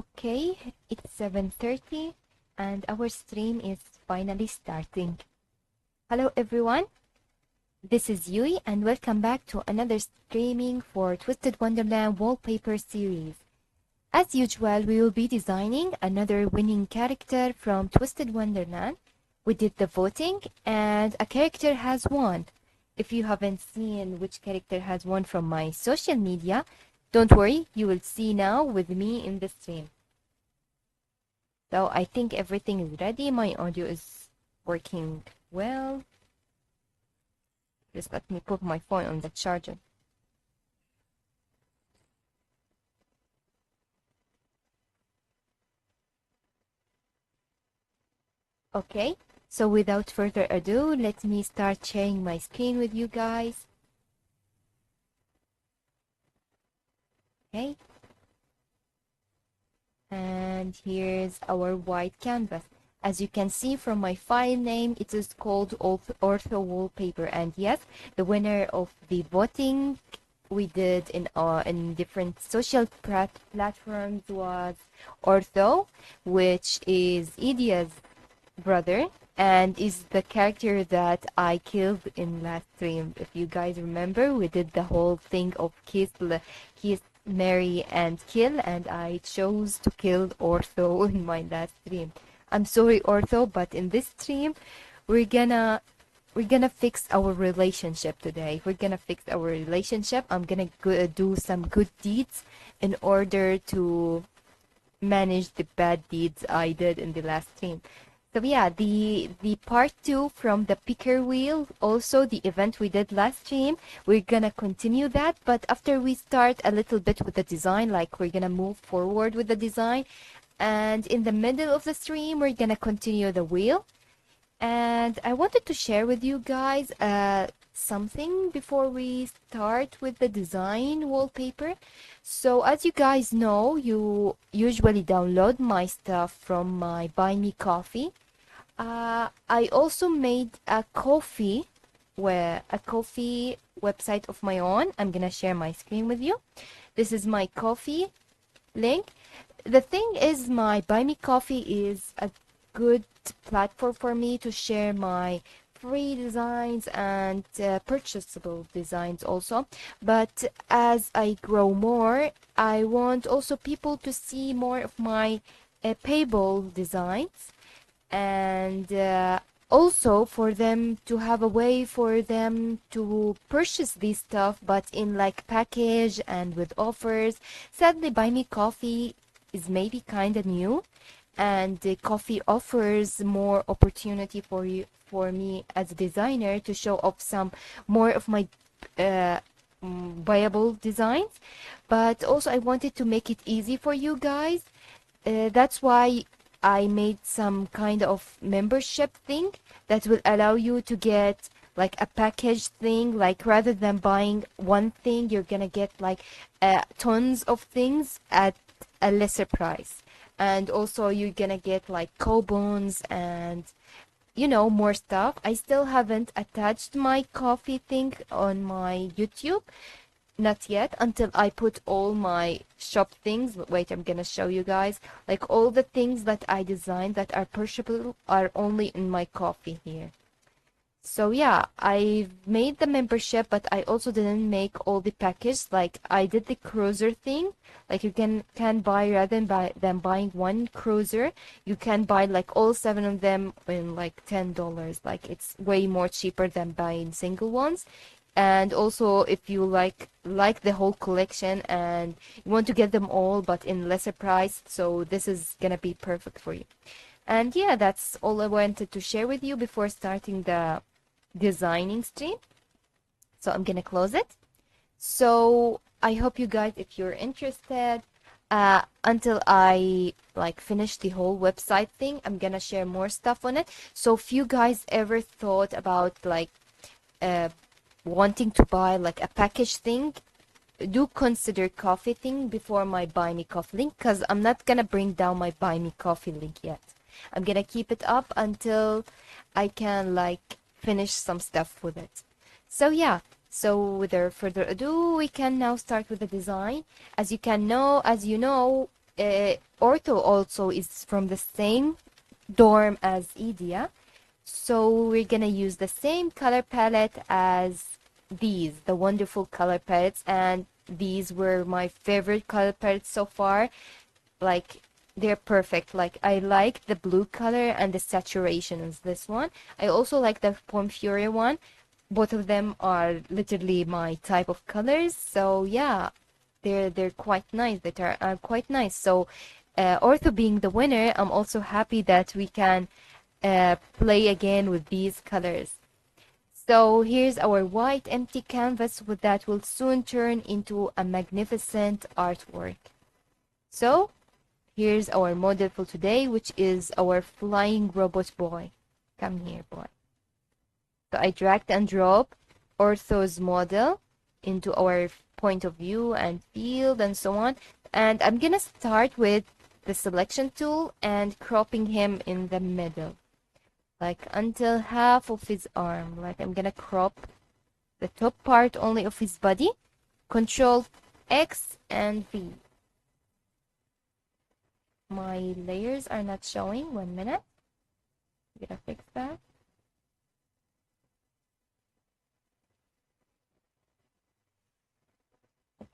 Okay, it's 7:30 and our stream is finally starting. Hello everyone, this is Yui and welcome back to another streaming for Twisted Wonderland wallpaper series. As usual, we will be designing another winning character from Twisted Wonderland. We did the voting and a character has won. If you haven't seen which character has won from my social media, don't worry, you will see now with me in the stream. So I think everything is ready. My audio is working well. Just let me put my phone on the charger. Okay, so without further ado, let me start sharing my screen with you guys. Okay. And here's our white canvas. As you can see from my file name, it is called Ortho wallpaper. And yes, the winner of the voting we did in different social platforms was Ortho, which is Idia's brother and is the character that I killed in last stream. If you guys remember, we did the whole thing of kiss, marry, and kill, and I chose to kill Ortho in my last stream. I'm sorry, Ortho, but in this stream, we're gonna fix our relationship today. We're gonna fix our relationship. I'm gonna do some good deeds in order to manage the bad deeds I did in the last stream. So yeah, the part 2 from the picker wheel, also the event we did last stream, we're gonna continue that, but after we start a little bit with the design, like we're gonna move forward with the design, and in the middle of the stream, we're gonna continue the wheel. And I wanted to share with you guys something before we start with the design wallpaper. So as you guys know, you usually download my stuff from my Buy Me Coffee. I also made a coffee website of my own. I'm gonna share my screen with you. This is my coffee link. The thing is, my Buy Me Coffee is a good platform for me to share my free designs and purchasable designs also. But as I grow more, I want also people to see more of my payable designs, and also for them to have a way for them to purchase this stuff, but in like package and with offers. Sadly, Buy Me Coffee is maybe kind of new, and the coffee offers more opportunity for me as a designer to show off some more of my viable designs. But also I wanted to make it easy for you guys. That's why I made some kind of membership thing that will allow you to get like a package thing, like rather than buying one thing, you're gonna get like tons of things at a lesser price. And also you're gonna get like coupons and more stuff. I still haven't attached my coffee thing on my YouTube, not yet, until I put all my shop things. Wait, I'm gonna show you guys, like all the things that I designed that are purchasable are only in my coffee here. So yeah, I made the membership, but I also didn't make all the package. Like I did the cruiser thing. Like you can buy, rather than buying one cruiser, you can buy like all 7 of them in like $10. Like it's way more cheaper than buying single ones. And also if you like the whole collection and you want to get them all but in lesser price, so this is gonna be perfect for you. And yeah, that's all I wanted to share with you before starting the designing stream. So I'm gonna close it. So I hope you guys, if you're interested, until I like finish the whole website thing, I'm gonna share more stuff on it. So if you guys ever thought about like wanting to buy like a package thing, do consider coffee thing before my Buy Me Coffee link, because I'm not gonna bring down my Buy Me Coffee link yet. I'm gonna keep it up until I can like finish some stuff with it. So yeah, so without further ado, we can now start with the design. As you know, Ortho also is from the same dorm as Idia. So we're gonna use the same color palette as these, the wonderful color palettes, and these were my favorite color palettes so far. Like, they're perfect. Like, I like the blue color and the saturation is this one. I also like the Pomfury one. Both of them are literally my type of colors. So yeah, they're quite nice. Are quite nice. So Ortho being the winner, I'm also happy that we can play again with these colors. So here's our white empty canvas that will soon turn into a magnificent artwork. So here's our model for today, which is our flying robot boy. Come here, boy. So I dragged and dropped Ortho's model into our point of view and field and so on. And I'm gonna start with the selection tool and cropping him in the middle, like until half of his arm. Like, I'm gonna crop the top part only of his body. Control X and V. My layers are not showing. 1 minute. I'm gonna fix that.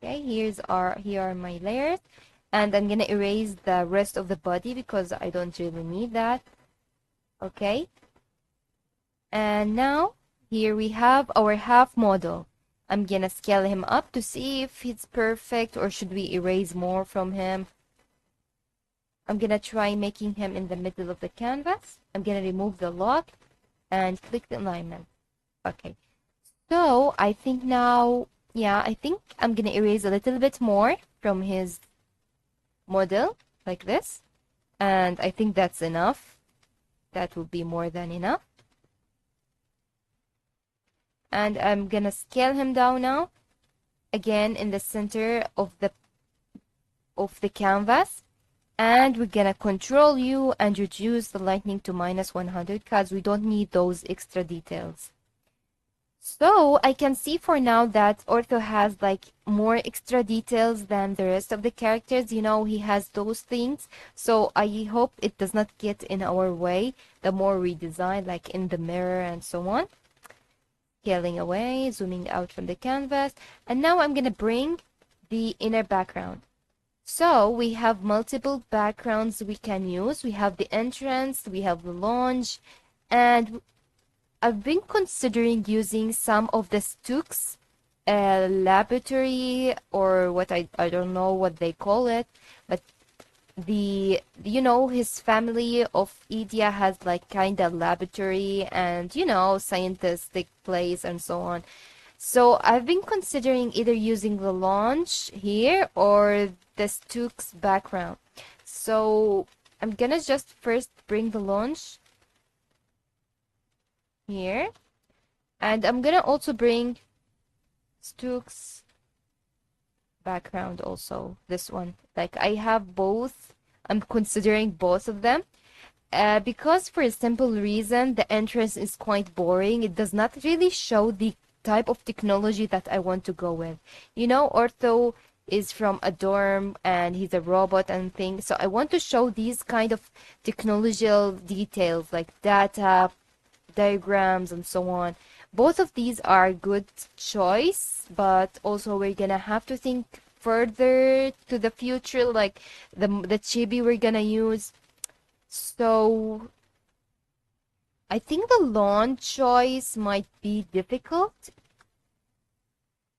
Okay, here are my layers, and I'm gonna erase the rest of the body because I don't really need that. Okay, and now here we have our half model. I'm gonna scale him up to see if he's perfect or should we erase more from him. I'm gonna try making him in the middle of the canvas. I'm gonna remove the lock and click the alignment. Okay, so I think now, yeah, I think I'm gonna erase a little bit more from his model, like this. And I think that's enough. That will be more than enough. And I'm gonna scale him down now, again in the center of the canvas. And we're gonna Control U and reduce the lightning to -100 because we don't need those extra details. So I can see for now that Ortho has like more extra details than the rest of the characters. You know, he has those things. So I hope it does not get in our way the more we design, like in the mirror and so on. Scaling away, zooming out from the canvas. And now I'm gonna bring the inner background. So we have multiple backgrounds we can use. We have the entrance, we have the lounge, and I've been considering using some of the Stuck's laboratory, or what I don't know what they call it, but his family of Idia has like kind of laboratory and scientific place and so on. So I've been considering either using the launch here or the Stuck's background. So I'm gonna just first bring the launch here, and I'm gonna also bring Stuck's background also, this one. Like, I have both. I'm considering both of them because for a simple reason, the entrance is quite boring. It does not really show the type of technology that I want to go with. Ortho is from a dorm and he's a robot and things, so I want to show these kind of technological details like data, diagrams, and so on. Both of these are good choice, but also we're gonna have to think further to the future, like the chibi we're gonna use. So I think the lawn choice might be difficult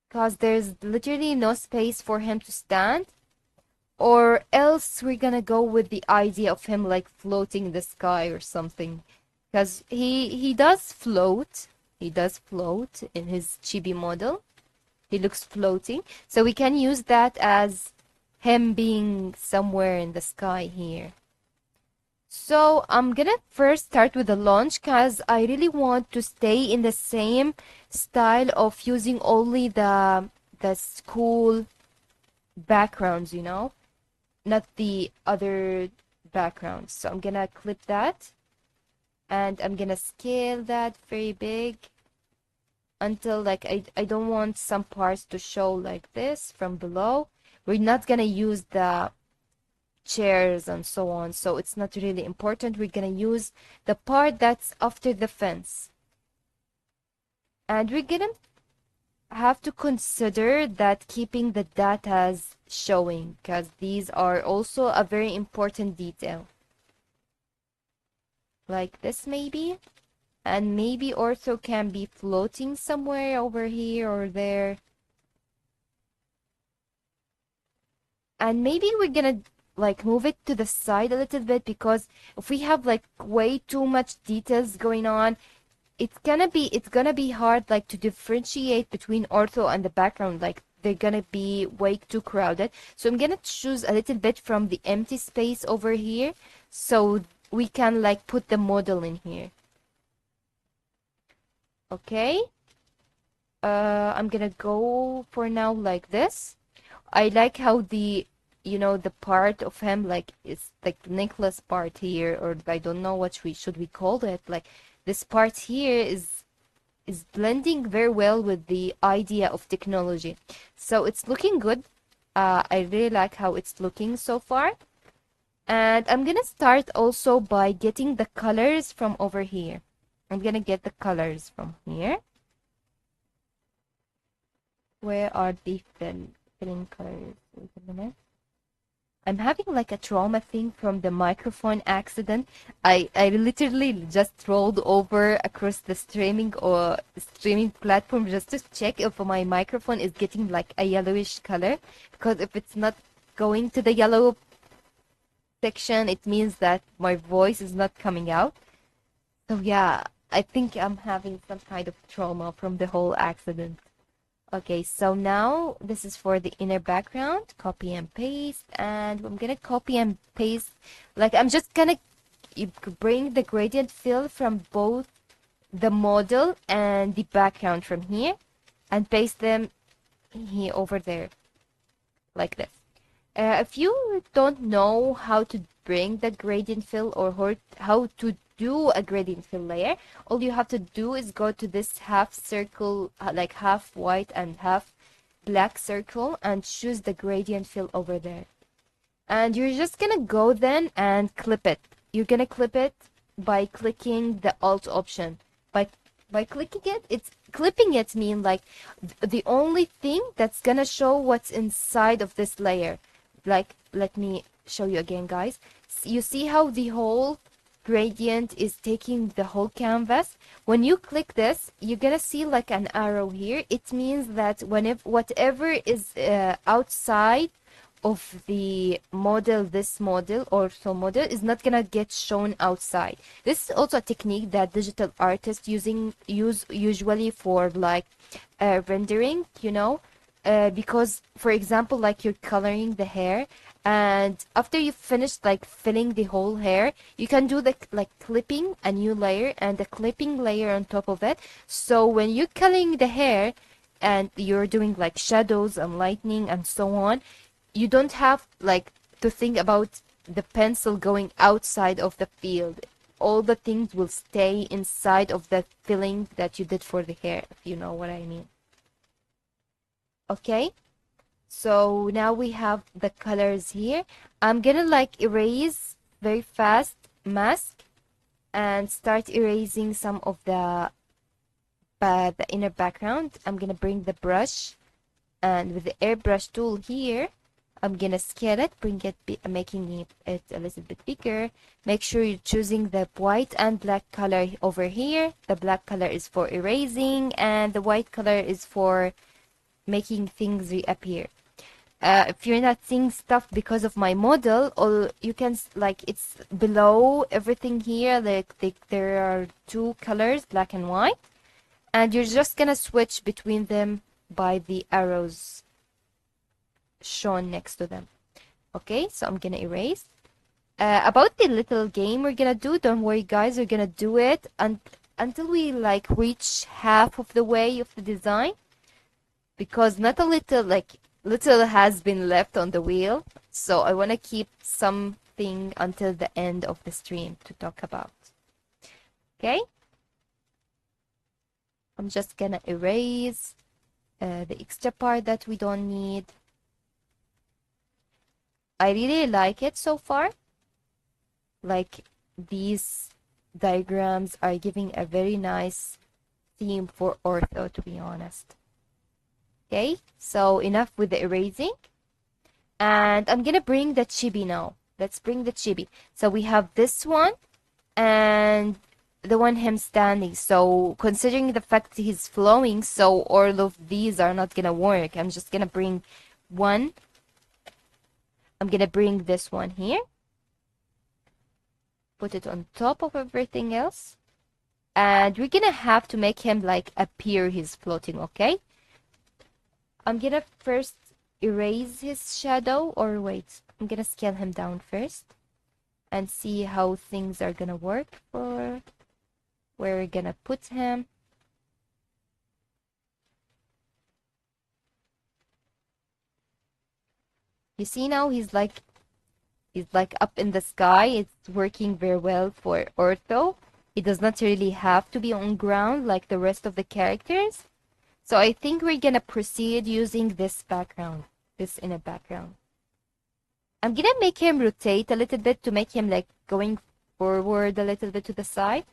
because there's literally no space for him to stand, or else we're gonna go with the idea of him like floating in the sky or something, because he does float. He does float in his chibi model. He looks floating, so we can use that as him being somewhere in the sky here. So I'm gonna first start with the launch because I really want to stay in the same style of using only the school backgrounds, not the other backgrounds. So I'm gonna clip that and I'm gonna scale that very big until like I don't want some parts to show like this from below. We're not gonna use the chairs and so on, so it's not really important. We're gonna use the part that's after the fence, and we're gonna have to consider that keeping the data showing, because these are also a very important detail, like this maybe. And maybe Ortho can be floating somewhere over here or there. And maybe we're gonna like move it to the side a little bit, because if we have like way too much details going on, it's gonna be hard like to differentiate between Ortho and the background. Like they're gonna be way too crowded. So I'm gonna choose a little bit from the empty space over here, so we can like put the model in here. Okay. I'm gonna go for now like this. I like how the part of him, like it's like the necklace part here, or I don't know what we should we call it. Like this part here is blending very well with the idea of technology. So it's looking good. I really like how it's looking so far. And I'm gonna start also by getting the colors from over here. I'm gonna get the colors from here. Where are the filling colors? Wait a minute. I'm having like a trauma thing from the microphone accident. I literally just rolled over across the streaming platform just to check if my microphone is getting like a yellowish color. Because if it's not going to the yellow section, it means that my voice is not coming out. So yeah, I think I'm having some kind of trauma from the whole accident. Okay, so now this is for the inner background. Copy and paste, and I'm gonna copy and paste. Like I'm just gonna bring the gradient fill from both the model and the background from here, and paste them here over there, like this. If you don't know how to bring the gradient fill or how to do a gradient fill layer, all you have to do is go to this half circle, like half white and half black circle, and choose the gradient fill over there. And you're just gonna go then and clip it. You're gonna clip it by clicking the Alt option. By clicking it, it's clipping it mean like the only thing that's gonna show what's inside of this layer. Like, let me show you again, guys. You see how the whole gradient is taking the whole canvas? When you click this, you're gonna see like an arrow here. It means that whatever is outside of the model, this model or so model, is not gonna get shown outside. This is also a technique that digital artists use usually for like rendering, because for example, like you're coloring the hair, and after you finish like filling the whole hair, you can do the like clipping a new layer and a clipping layer on top of it. So when you're coloring the hair and you're doing like shadows and lightning and so on, you don't have like to think about the pencil going outside of the field. All the things will stay inside of the filling that you did for the hair, if you know what I mean. Okay, so now we have the colors here. I'm gonna like erase very fast mask and start erasing some of the inner background. I'm gonna bring the brush, and with the airbrush tool here, I'm gonna scale it, making it a little bit bigger. Make sure you're choosing the white and black color over here. The black color is for erasing, and the white color is for making things reappear. If you're not seeing stuff because of my model, or you can like it's below everything here. Like there are two colors, black and white, and you're just gonna switch between them by the arrows shown next to them. Okay, so I'm gonna erase. About the little game we're gonna do, don't worry guys, we're gonna do it until we like reach half of the way of the design, because not a little, like little has been left on the wheel, so I want to keep something until the end of the stream to talk about. Okay, I'm just gonna erase the extra part that we don't need. I really like it so far. Like, these diagrams are giving a very nice theme for ortho, to be honest. Okay, so enough with the erasing. And I'm gonna bring the chibi now. Let's bring the chibi. So we have this one and the one him standing. So considering the fact he's flowing, so all of these are not gonna work. I'm just gonna bring one. I'm gonna bring this one here. Put it on top of everything else. And we're gonna have to make him like appear he's floating, okay? I'm gonna first erase his shadow, or wait, I'm gonna scale him down first and see how things are gonna work for where we're gonna put him. You see now he's like up in the sky. It's working very well for ortho. It does not really have to be on ground like the rest of the characters. So I think we're gonna proceed using this background, this inner background. I'm gonna make him rotate a little bit to make him like going forward a little bit to the side.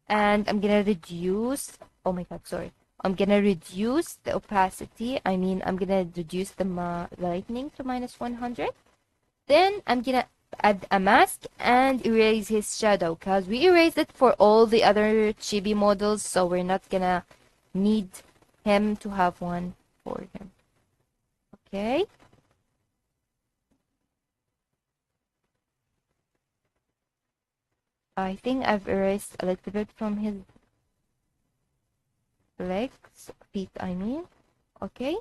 And I'm gonna reduce, oh my god, sorry. I'm gonna reduce the opacity. I'm gonna reduce the lightning to -100. Then I'm gonna add a mask and erase his shadow, because we erased it for all the other chibi models, so we're not gonna need him to have one for him. Okay. I think I've erased a little bit from his legs, feet, I mean. Okay.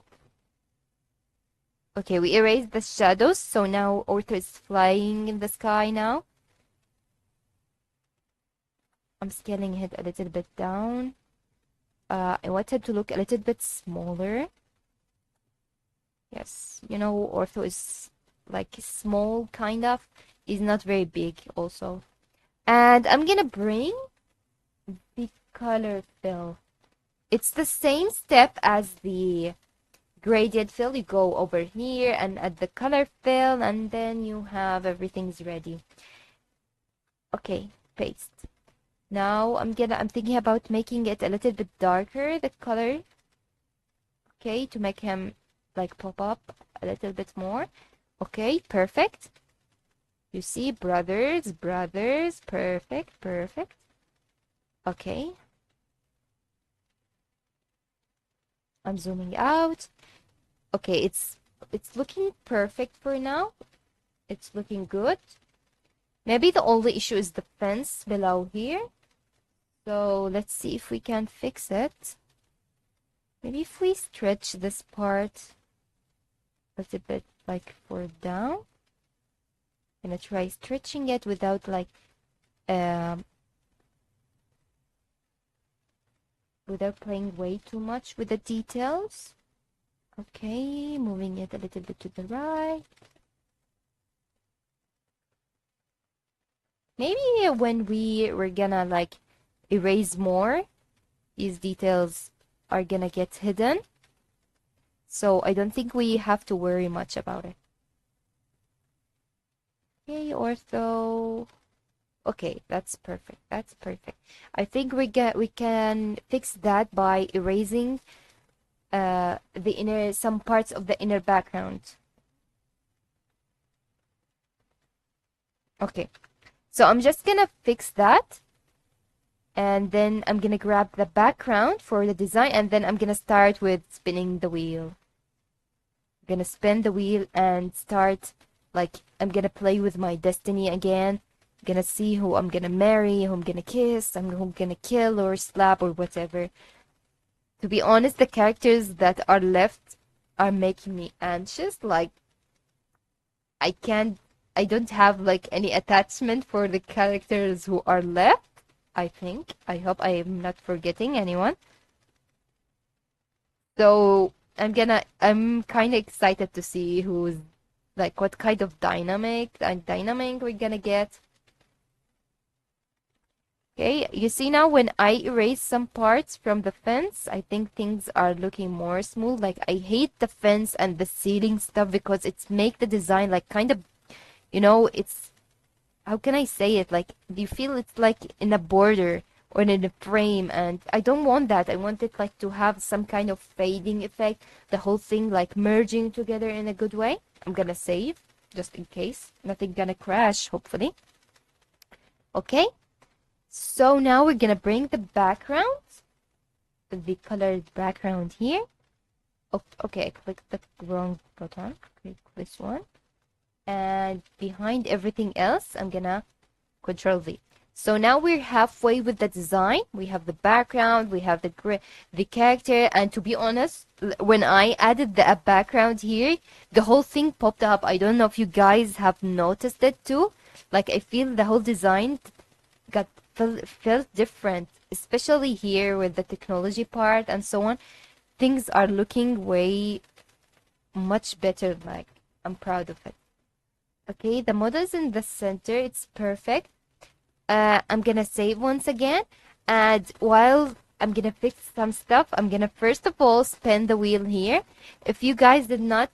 Okay, we erased the shadows, so now Ortho is flying in the sky now. I'm scaling it a little bit down. I want it to look a little bit smaller. Yes, you know, Ortho is like small, kind of. He's not very big also. And I'm gonna bring the color fill. It's the same step as the gradient fill. You go over here and add the color fill, and then you have everything's ready. Okay, paste. Now I'm thinking about making it a little bit darker, the color. Okay, to make him like pop up a little bit more. Okay, perfect. You see, brothers, perfect, perfect. Okay. I'm zooming out. Okay, it's looking perfect for now. It's looking good. Maybe the only issue is the fence below here. So let's see if we can fix it. Maybe if we stretch this part a little bit like for down. I'm gonna try stretching it without like without playing way too much with the details. Okay, moving it a little bit to the right. Maybe when we're gonna like erase more, these details are gonna get hidden. So I don't think we have to worry much about it. Okay, Ortho. Okay, that's perfect. That's perfect. I think we can fix that by erasing some parts of the inner background. Okay, so I'm just gonna fix that, and then I'm gonna grab the background for the design, and then I'm gonna start with spinning the wheel. I'm gonna spin the wheel and start, like, I'm gonna play with my destiny again. I'm gonna see who I'm gonna marry, who I'm gonna kiss, who I'm gonna kill or slap or whatever. To be honest, the characters that are left are making me anxious. Like, I don't have like any attachment for the characters who are left. I think. I hope I am not forgetting anyone. So I'm kind of excited to see who's like what kind of dynamic we're gonna get. Okay, you see now when I erase some parts from the fence, I think things are looking more smooth. Like, I hate the fence and the ceiling stuff because it's make the design like kind of You know, it's, how can I say it? Like, do you feel it's like in a border or in a frame? And I don't want that. I want it like to have some kind of fading effect, the whole thing like merging together in a good way. I'm gonna save just in case. Nothing gonna crash, hopefully. Okay, so now we're gonna bring the background, the colored background here. Oh, okay, I clicked the wrong button. Click this one. And behind everything else, I'm gonna Control V. So now we're halfway with the design. We have the background, we have the character, and to be honest, when I added the background here, the whole thing popped up. I don't know if you guys have noticed it too. Like I feel the whole design got felt different, especially here with the technology part and so on. Things are looking way much better. Like I'm proud of it. Okay, the model's in the center. It's perfect. I'm gonna save once again, and while I'm gonna fix some stuff, I'm gonna first of all spin the wheel here. If you guys did not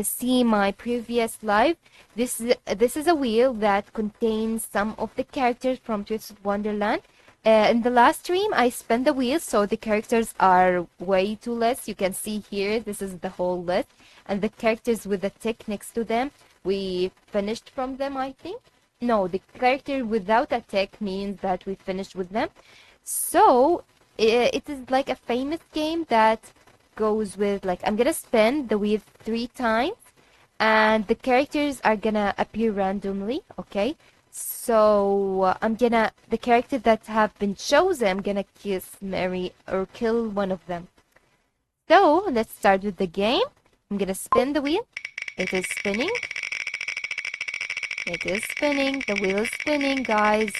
see my previous live, this is a wheel that contains some of the characters from Twisted Wonderland. In the last stream, I spun the wheel, so the characters are way too less. You can see here, this is the whole list, and the characters with the tick next to them, we finished from them, I think. No, the character without a tick means that we finished with them. So it is like a famous game that goes with like I'm gonna spin the wheel 3 times, and the characters are gonna appear randomly. Okay, so the character that have been chosen, I'm gonna kiss, marry, or kill one of them. So let's start with the game. I'm gonna spin the wheel. It is spinning. It is spinning. The wheel is spinning, guys.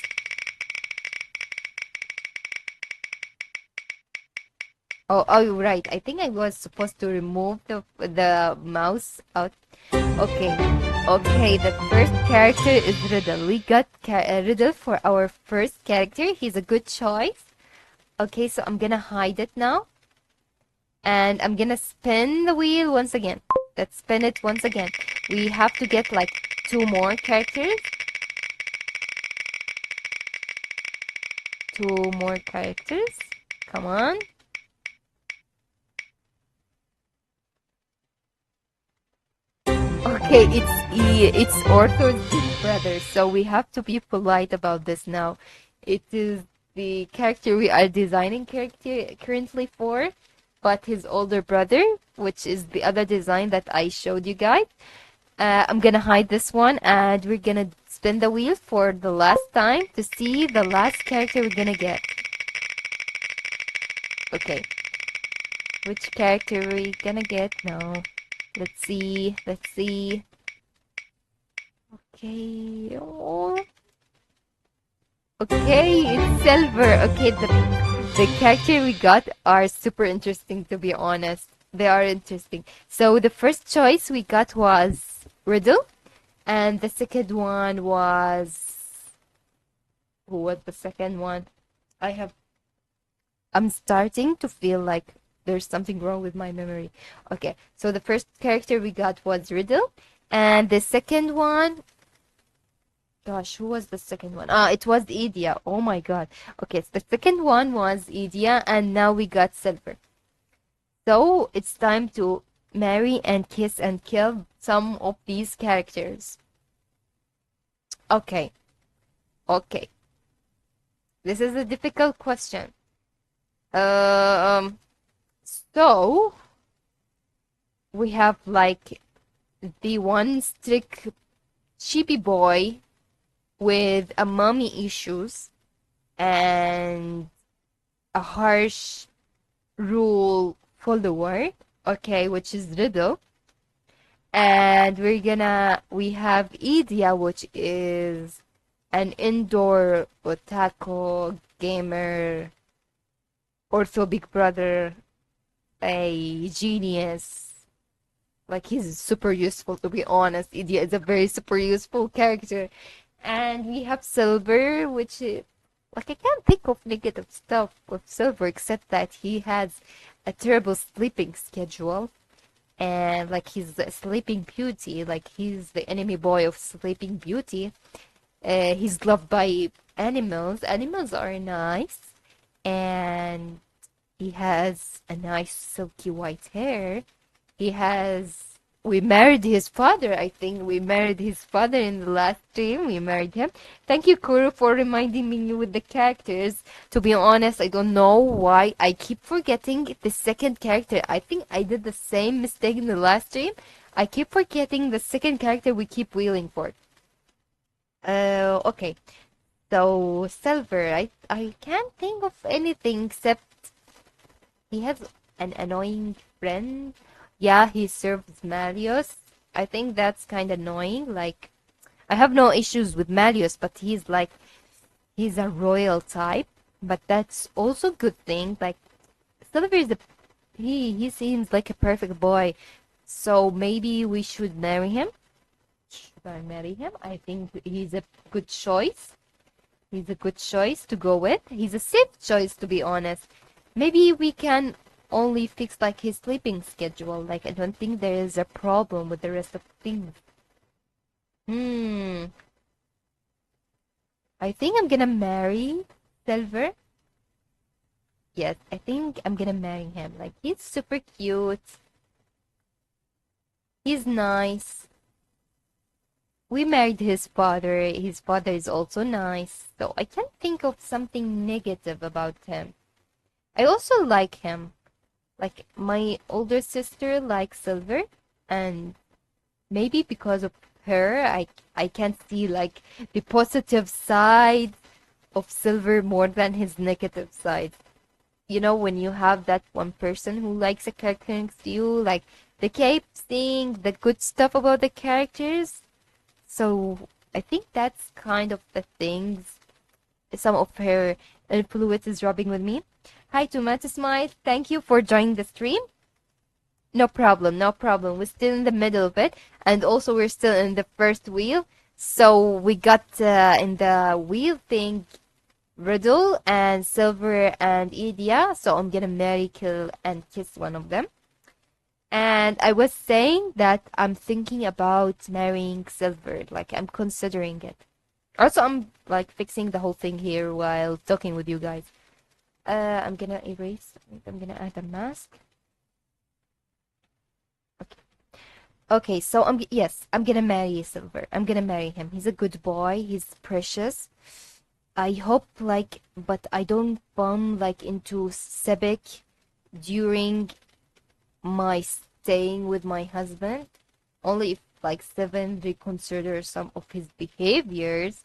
Oh, right. I think I was supposed to remove the mouse out. Okay. Okay, the first character is Riddle. We got Riddle for our first character. He's a good choice. Okay, so I'm gonna hide it now. And I'm gonna spin the wheel once again. Let's spin it once again. We have to get like 2 more characters. 2 more characters. Come on. Okay, it's Ortho's big brother, so we have to be polite about this now. It is the character we are designing character currently for, but his older brother, which is the other design that I showed you guys. I'm gonna hide this one, and we're gonna spin the wheel for the last time to see the last character we're gonna get. Okay, which character are we gonna get now? Let's see. Let's see. Okay. Oh. Okay, it's Silver. Okay, the character we got are super interesting, to be honest. They are interesting. So the first choice we got was Riddle, and the second one was, who was the second one? I'm starting to feel like there's something wrong with my memory. Okay, so the first character we got was Riddle, and the second one, gosh, who was the second one? It was Idia. Oh my god. Okay, so the second one was Idia, and now we got Silver. So it's time to marry and kiss and kill some of these characters. Okay, okay. This is a difficult question. So we have like the one strict cheapy boy with a mommy issues and a harsh rule follower, okay, which is Riddle. And we have Idia, which is an indoor otaku gamer, Ortho big brother, a genius. Like, he's super useful, to be honest. Idia is a very super useful character. And we have Silver, which is, like, I can't think of negative stuff with Silver except that he has a terrible sleeping schedule. and like he's a Sleeping Beauty, like he's the enemy boy of Sleeping Beauty. He's loved by animals. Animals are nice, and he has a nice silky white hair. He has. We married his father. I think we married his father in the last stream. We married him. Thank you, Kuro, for reminding me with the characters. To be honest, I don't know why I keep forgetting the second character. I think I did the same mistake in the last stream. I keep forgetting the second character we keep wheeling for. Okay. So Silver, I can't think of anything except he has an annoying friend. Yeah, he serves Malios. I think that's kind of annoying. Like, I have no issues with Malios, but he's a royal type. But that's also a good thing. Like, Silver is he seems like a perfect boy. So maybe we should marry him. Should I marry him? I think he's a good choice. He's a good choice to go with. He's a safe choice, to be honest. Maybe we can only fix like his sleeping schedule. Like I don't think there is a problem with the rest of things. Hmm. I think I'm gonna marry Silver. Yes, I think I'm gonna marry him. Like he's super cute. He's nice. We married his father. His father is also nice. So I can't think of something negative about him. I also like him. Like my older sister likes Silver, and maybe because of her, I can see like the positive side of Silver more than his negative side. You know, when you have that one person who likes a character next to you, like they keep saying the good stuff about the characters. So I think that's kind of the things some of her influence is rubbing with me. Hi, Tomato Smile. Thank you for joining the stream. No problem, no problem. We're still in the middle of it, and also we're still in the first wheel. So we got in the wheel thing Riddle and Silver and Idia. So I'm gonna marry, kill, and kiss one of them. And I was saying that I'm thinking about marrying Silver. Like I'm considering it. Also, I'm like fixing the whole thing here while talking with you guys. I'm gonna erase. I'm gonna add a mask. Okay. Okay, so yes, I'm gonna marry Silver. I'm gonna marry him. He's a good boy. He's precious. I hope like, but I don't bump like into Sebek during my staying with my husband. Only if like Seven reconsider some of his behaviors.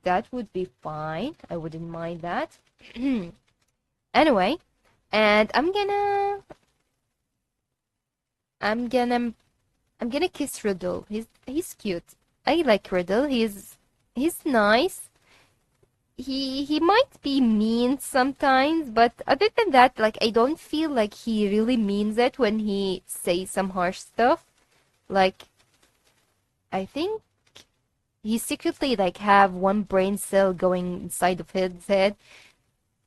That would be fine. I wouldn't mind that. Anyway, and I'm gonna kiss Riddle. He's cute. I like Riddle. He's nice. He might be mean sometimes, but other than that, like I don't feel like he really means it when he says some harsh stuff. Like I think he secretly like have one brain cell going inside of his head,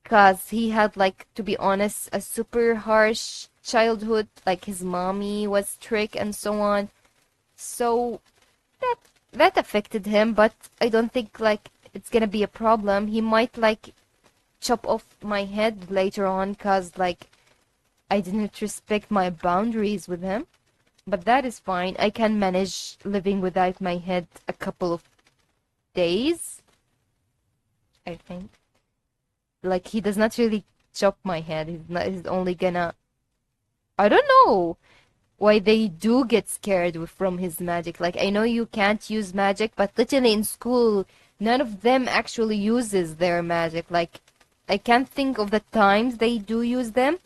cause he had like, to be honest, a super harsh childhood. Like his mommy was strict and so on. So that that affected him, but I don't think like it's gonna be a problem. He might like chop off my head later on, cause like I didn't respect my boundaries with him. But that is fine. I can manage living without my head a couple of days, I think. Like he does not really chop my head. He's only gonna. I don't know why they do get scared from his magic. Like I know you can't use magic, but literally in school, none of them actually uses their magic. Like I can't think of the times they do use them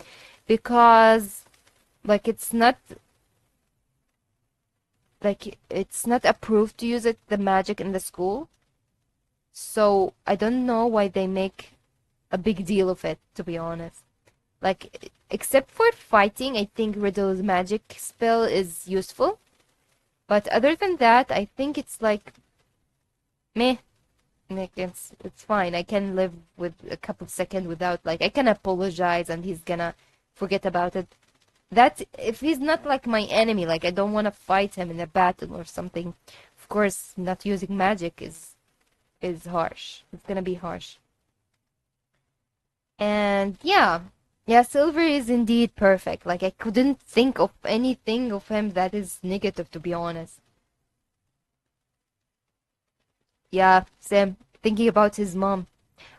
because like it's not approved to use it the magic in the school. So I don't know why they make a big deal of it, to be honest. Like except for fighting, I think Riddle's magic spell is useful. But other than that, I think it's like meh. Like it's fine. I can live with a couple of seconds without like I can apologize and he's gonna forget about it. That if he's not like my enemy, like I don't want to fight him in a battle or something. Of course, not using magic is harsh. It's gonna be harsh. And yeah, yeah, Silver is indeed perfect. Like I couldn't think of anything of him that is negative, to be honest. Yeah, same. Thinking about his mom.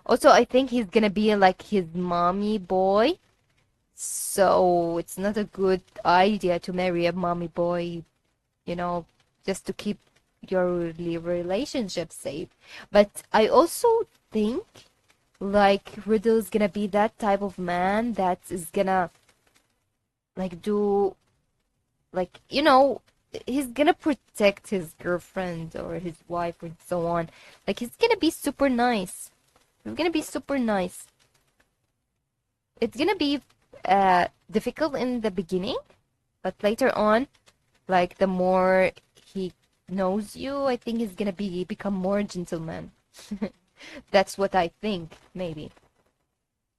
Also, I think he's gonna be like his mommy boy. So it's not a good idea to marry a mommy boy, you know, just to keep your relationship safe. But I also think like Riddle's gonna be that type of man that is gonna like do like he's gonna protect his girlfriend or his wife and so on. Like he's gonna be super nice. He's gonna be super nice. It's gonna be difficult in the beginning, but later on, like the more he knows you, I think he's gonna become more gentleman. That's what I think, maybe.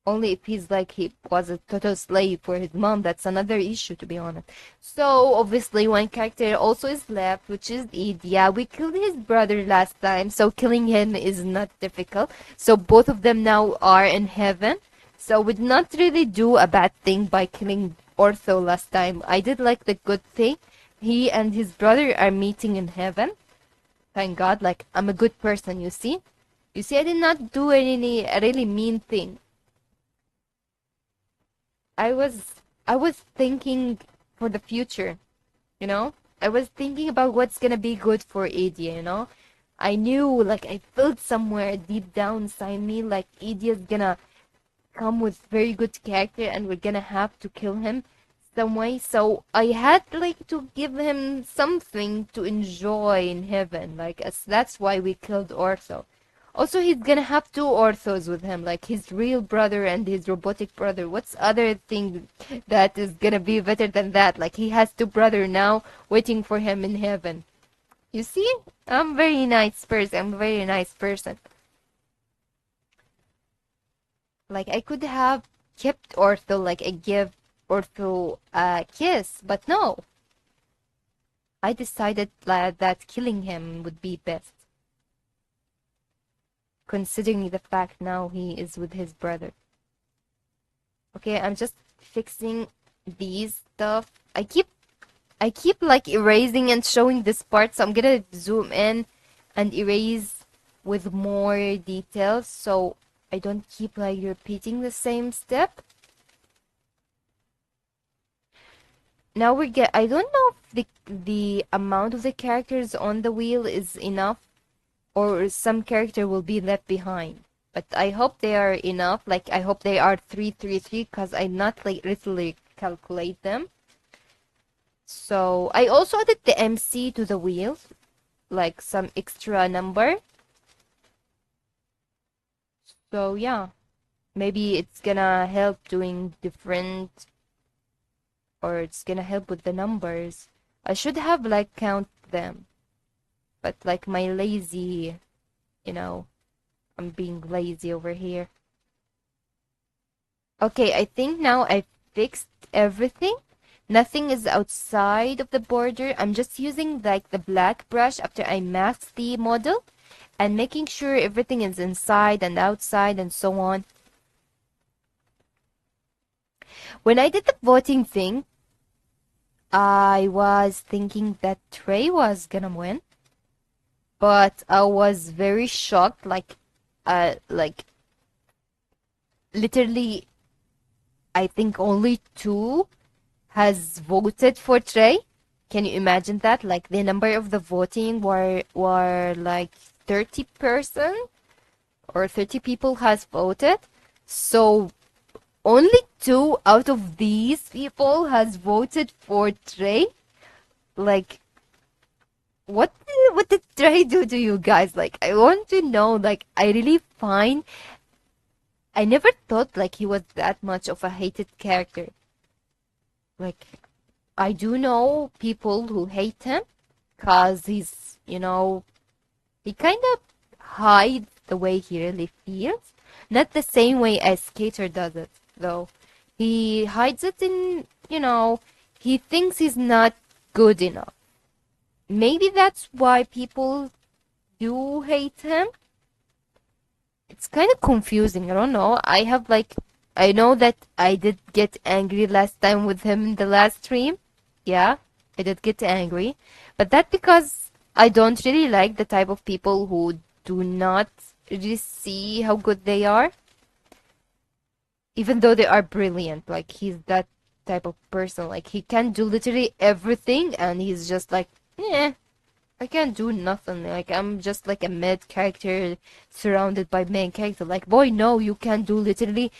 Only if he's like he was a total slave for his mom, that's another issue, to be honest. So obviously one character also is left, which is Ed. Yeah, we killed his brother last time, so killing him is not difficult. So both of them now are in heaven. So we did not really do a bad thing by killing Ortho last time. I did like the good thing. He and his brother are meeting in heaven. Thank God, like I'm a good person, you see? You see, I did not do any a really mean thing. I was I was thinking for the future, you know? I was thinking about what's gonna be good for Adia, you know? I knew, like I felt somewhere deep down inside me, like Adia's gonna come with very good character and we're gonna have to kill him some way. So I had like to give him something to enjoy in heaven. Like that's why we killed Ortho. Also, he's gonna have two Orthos with him, like his real brother and his robotic brother. What's other thing that is gonna be better than that? Like he has two brother now waiting for him in heaven. You see? I'm very nice person. I'm a very nice person. Like I could have kept Ortho, like I give Ortho a kiss, but no. I decided that killing him would be best, considering the fact now he is with his brother. Okay, I'm just fixing these stuff. I keep like erasing and showing this part, so I'm gonna zoom in and erase with more details so I don't keep like repeating the same step. Now I don't know if the amount of the characters on the wheel is enough or some character will be left behind. But I hope they are enough. Like I hope they are 333 because I not like literally calculate them. So I also added the MC to the wheel, like some extra number. So yeah, maybe it's gonna help doing different, or it's gonna help with the numbers. I should have like count them, but like my lazy, you know, I'm being lazy over here. Okay, I think now I fixed everything. Nothing is outside of the border. I'm just using like the black brush after I masked the model and making sure everything is inside and outside and so on. When I did the voting thing, I was thinking that Trey was gonna win, but I was very shocked. Like literally, I think only two has voted for Trey. Can you imagine that? Like the number of the voting were like 30% or 30 people has voted. So only two out of these people has voted for Trey. Like what did Trey do to you guys? Like I want to know. Like I really find I never thought like he was that much of a hated character. Like I do know people who hate him because he kind of hides the way he really feels. Not the same way as Skater does it, though. He hides it in, he thinks he's not good enough. Maybe that's why people do hate him. It's kind of confusing. I don't know. I know that I did get angry last time with him in the last stream. Yeah, I did get angry. But that's because I don't really like the type of people who do not really see how good they are, even though they are brilliant. Like, he's that type of person. Like, he can do literally everything, and he's just like, eh, I can't do nothing. Like, I'm just like a mid character surrounded by main character. Like, boy, no, you can't do literally.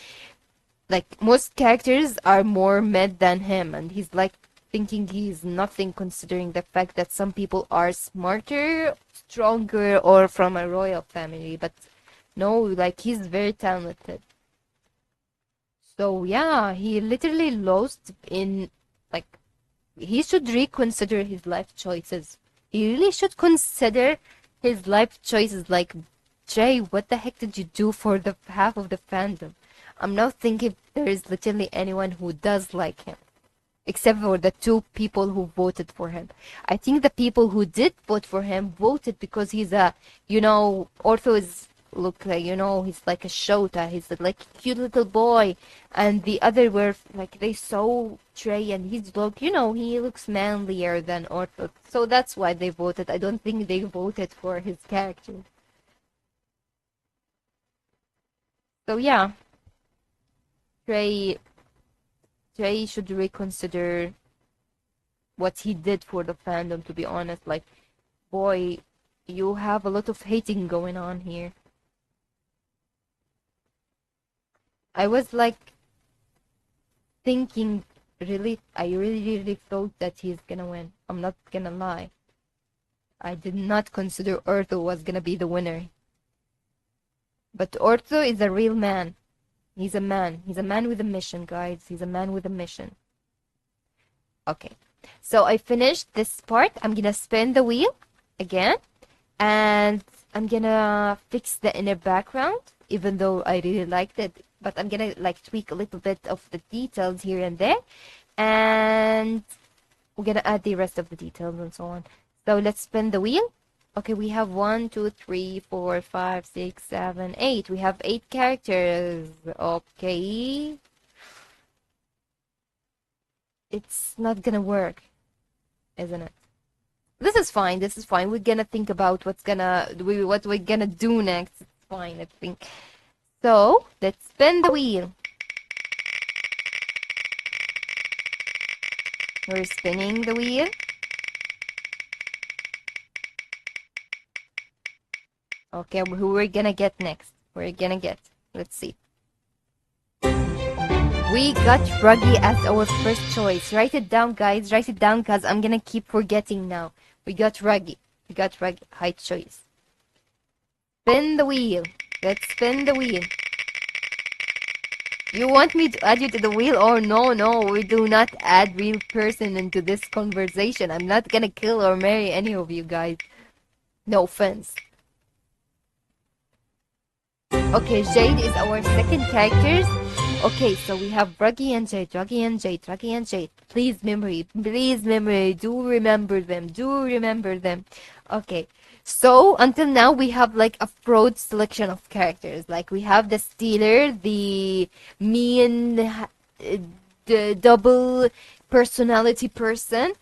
Like, most characters are more mid than him, and he's like thinking he's nothing, considering the fact that some people are smarter, stronger, or from a royal family. But no, like, he's very talented. So yeah, he literally lost in, like, he should reconsider his life choices. He really should consider his life choices. Like, Jay, what the heck did you do for the half of the fandom? I'm not thinking there is literally anyone who does like him, except for the two people who voted for him. I think the people who did vote for him voted because he's a, Ortho is look like, he's like a shota. He's like a cute little boy, and the other were like they saw Trey and his look, he looks manlier than Ortho. So that's why they voted. I don't think they voted for his character. So yeah, Trey Trey should reconsider what he did for the fandom, to be honest. Like, boy, you have a lot of hating going on here. I was like thinking, really, I really thought that he's gonna win. I'm not gonna lie. I did not consider Ortho was gonna be the winner. But Ortho is a real man. He's a man. He's a man with a mission, guys. He's a man with a mission. Okay. So I finished this part. I'm gonna spin the wheel again. And I'm gonna fix the inner background, even though I really liked it. But I'm gonna like tweak a little bit of the details here and there. And we're gonna add the rest of the details and so on. So let's spin the wheel. Okay, we have 1, 2, 3, 4, 5, 6, 7, 8. We have 8 characters. Okay. It's not gonna work, isn't it? This is fine. This is fine. We're gonna think about what we're gonna do next. It's fine, I think. So let's spin the wheel. We're spinning the wheel. Okay, who we're gonna get next? Let's see. We got Ruggy as our first choice. Write it down, guys. Write it down, because I'm gonna keep forgetting now. We got Ruggy. High choice. Spin the wheel. Let's spin the wheel. You want me to add you to the wheel? Oh, no. We do not add real person into this conversation. I'm not gonna kill or marry any of you guys. No offense. Okay, Jade is our second character. Okay, so we have Ruggy and Jade. Please, memory. Do remember them. Okay, so until now we have like a broad selection of characters. Like, we have the Stealer, the mean, the double personality person,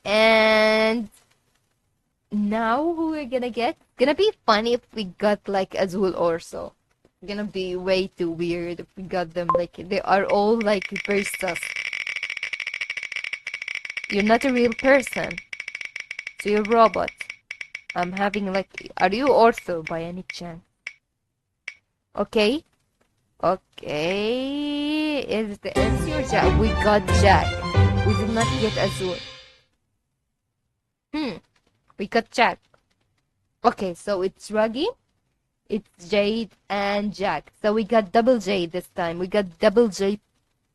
and now who we're gonna get? Gonna be funny if we got like Azul or so. Gonna be way too weird if we got them. Like, they are all like very sus. You're not a real person, so you're a robot. I'm having like, are you Ortho by any chance? Okay, is the MC or Jack? We got Jack. We did not get Azul. We got Jack. Okay, so it's Ruggy, it's Jade, and Jack. So we got double J this time. We got double J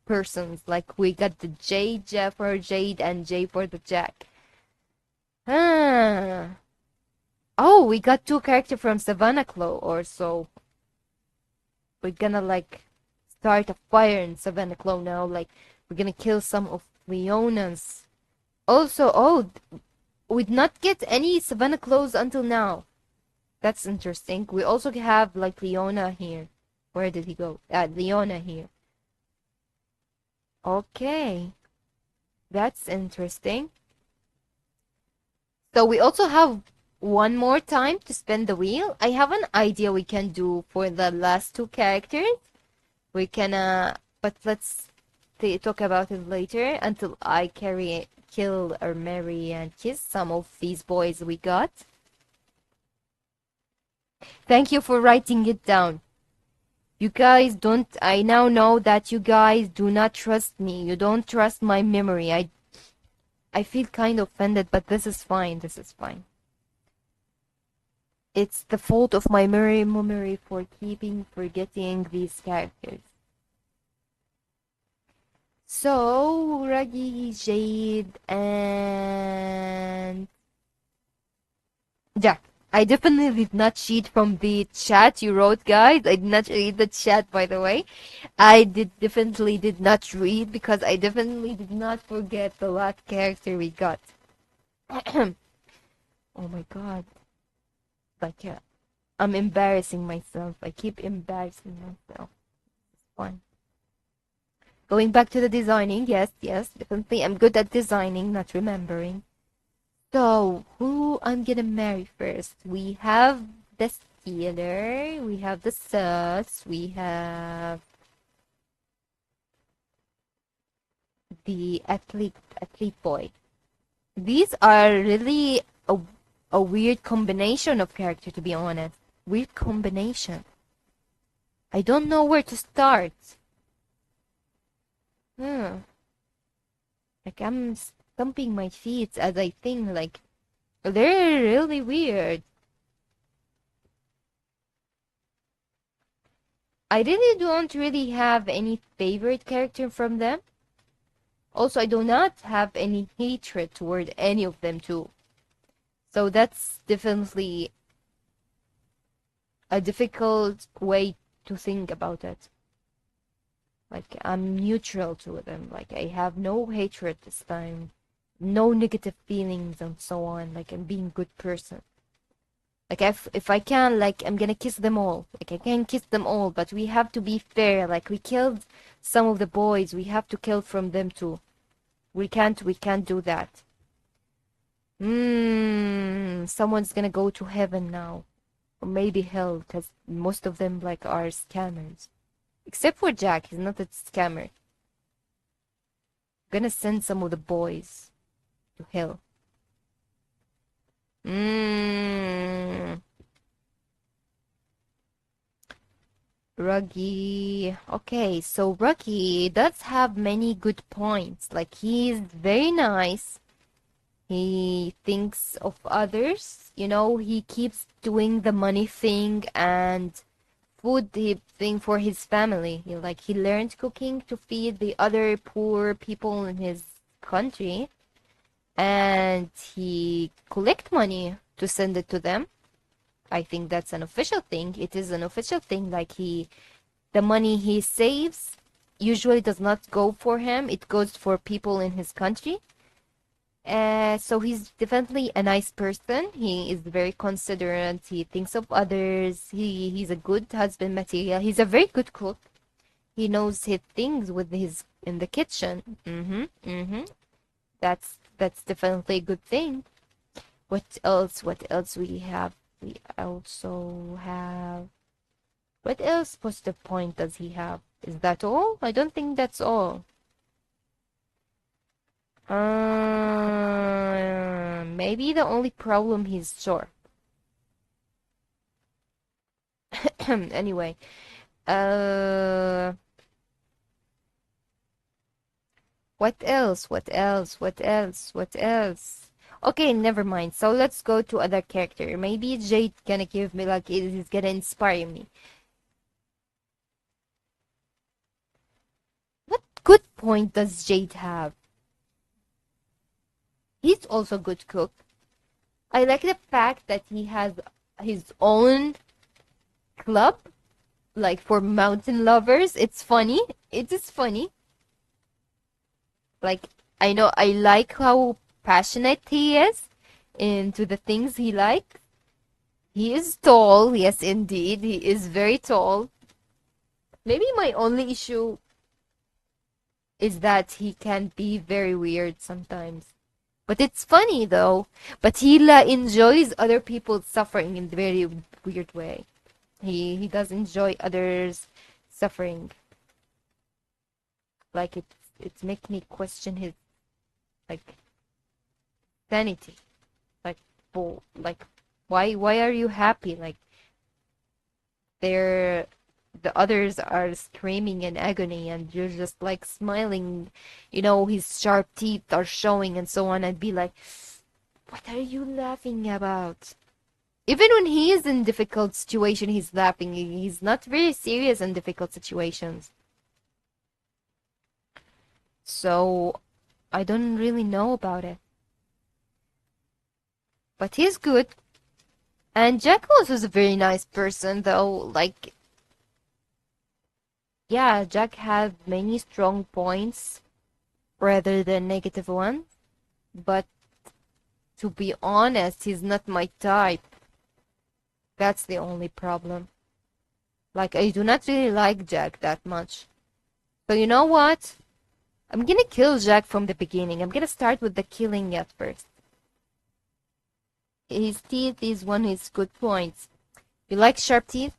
persons. Like, we got the J for Jade and J for the Jack. Oh, we got 2 characters from Savannah Claw or so. We're gonna like start a fire in Savannah Claw now. Like, we're gonna kill some of Leona's. Also, oh, we did not get any Savannah Claws until now. That's interesting. We also have like Leona here. Where did he go? Leona here. Okay, that's interesting. So we also have one more time to spin the wheel. I have an idea we can do for the last two characters. We can, but let's talk about it later until I kill or marry and kiss some of these boys we got. Thank you for writing it down. You guys don't, I now know that you guys do not trust me. You don't trust my memory. I feel kind of offended, but this is fine. This is fine. It's the fault of my memory for forgetting these characters. So, Raggy, Jade, and Jack. I definitely did not cheat from the chat you wrote, guys. I did not read the chat, by the way. I definitely did not read because I definitely did not forget the last character we got. Oh my god. Like, I'm embarrassing myself. I keep embarrassing myself. It's fun. Going back to the designing, yes, definitely. I'm good at designing, not remembering. So, who I'm gonna marry first? We have the Stealer, we have the Sus, we have the athlete boy. These are really a weird combination of character, to be honest. Weird combination. I don't know where to start. Like, I'm thumping my feet as I think, like, they're really weird. I don't really have any favorite character from them. Also, I do not have any hatred toward any of them too. So that's definitely a difficult way to think about it. Like, I'm neutral to them. Like, I have no hatred this time. No negative feelings and so on. Like, I'm being a good person. Like, if I can, like, I'm gonna kiss them all. Like, I can kiss them all, but we have to be fair. Like, we killed some of the boys. We have to kill from them too. We can't do that. Someone's gonna go to heaven now. Or maybe hell, because most of them, like, are scammers. Except for Jack, he's not a scammer. I'm gonna send some of the boys to hell. Ruggy. Okay, so Ruggy does have many good points. Like, he's very nice. He thinks of others. You know, he keeps doing the money thing and food thing for his family. He learned cooking to feed the other poor people in his country, and he collect money to send it to them. I think that's an official thing. It is an official thing. Like, the money he saves usually does not go for him. It goes for people in his country. So he's definitely a nice person. He is very considerate. He thinks of others. He's a good husband material. He's a very good cook. He knows his things in the kitchen. That's definitely a good thing. What else? What else we have? We also have. What else positive point does he have? Is that all? I don't think that's all. Maybe the only problem he's short. Anyway, what else? What else? What else? What else? Okay, never mind. So let's go to other character. Maybe Jade gonna give me, like, he's gonna inspire me. What good point does Jade have? He's also a good cook. I like the fact that he has his own club, like for mountain lovers. It's funny. It is funny. Like, I know I like how passionate he is into the things he likes. He is tall, yes, indeed. He is very tall. Maybe my only issue is that he can be very weird sometimes. But it's funny though. But he enjoys other people's suffering in a very weird way. He does enjoy others' suffering. Like it makes me question his like sanity. Like like why are you happy? Like they're the others are screaming in agony and you're just like smiling, his sharp teeth are showing and so on, and be like, what are you laughing about? Even when he is in difficult situation, he's laughing. He's not very serious in difficult situations. So I don't really know about it. But he's good. And Jack also is a very nice person though. Like, yeah, Jack has many strong points rather than negative ones. But to be honest, he's not my type. That's the only problem. Like, I do not really like Jack that much. So you know what? I'm gonna kill Jack from the beginning. I'm gonna start with the killing at first. His teeth is one of his good points. You like sharp teeth?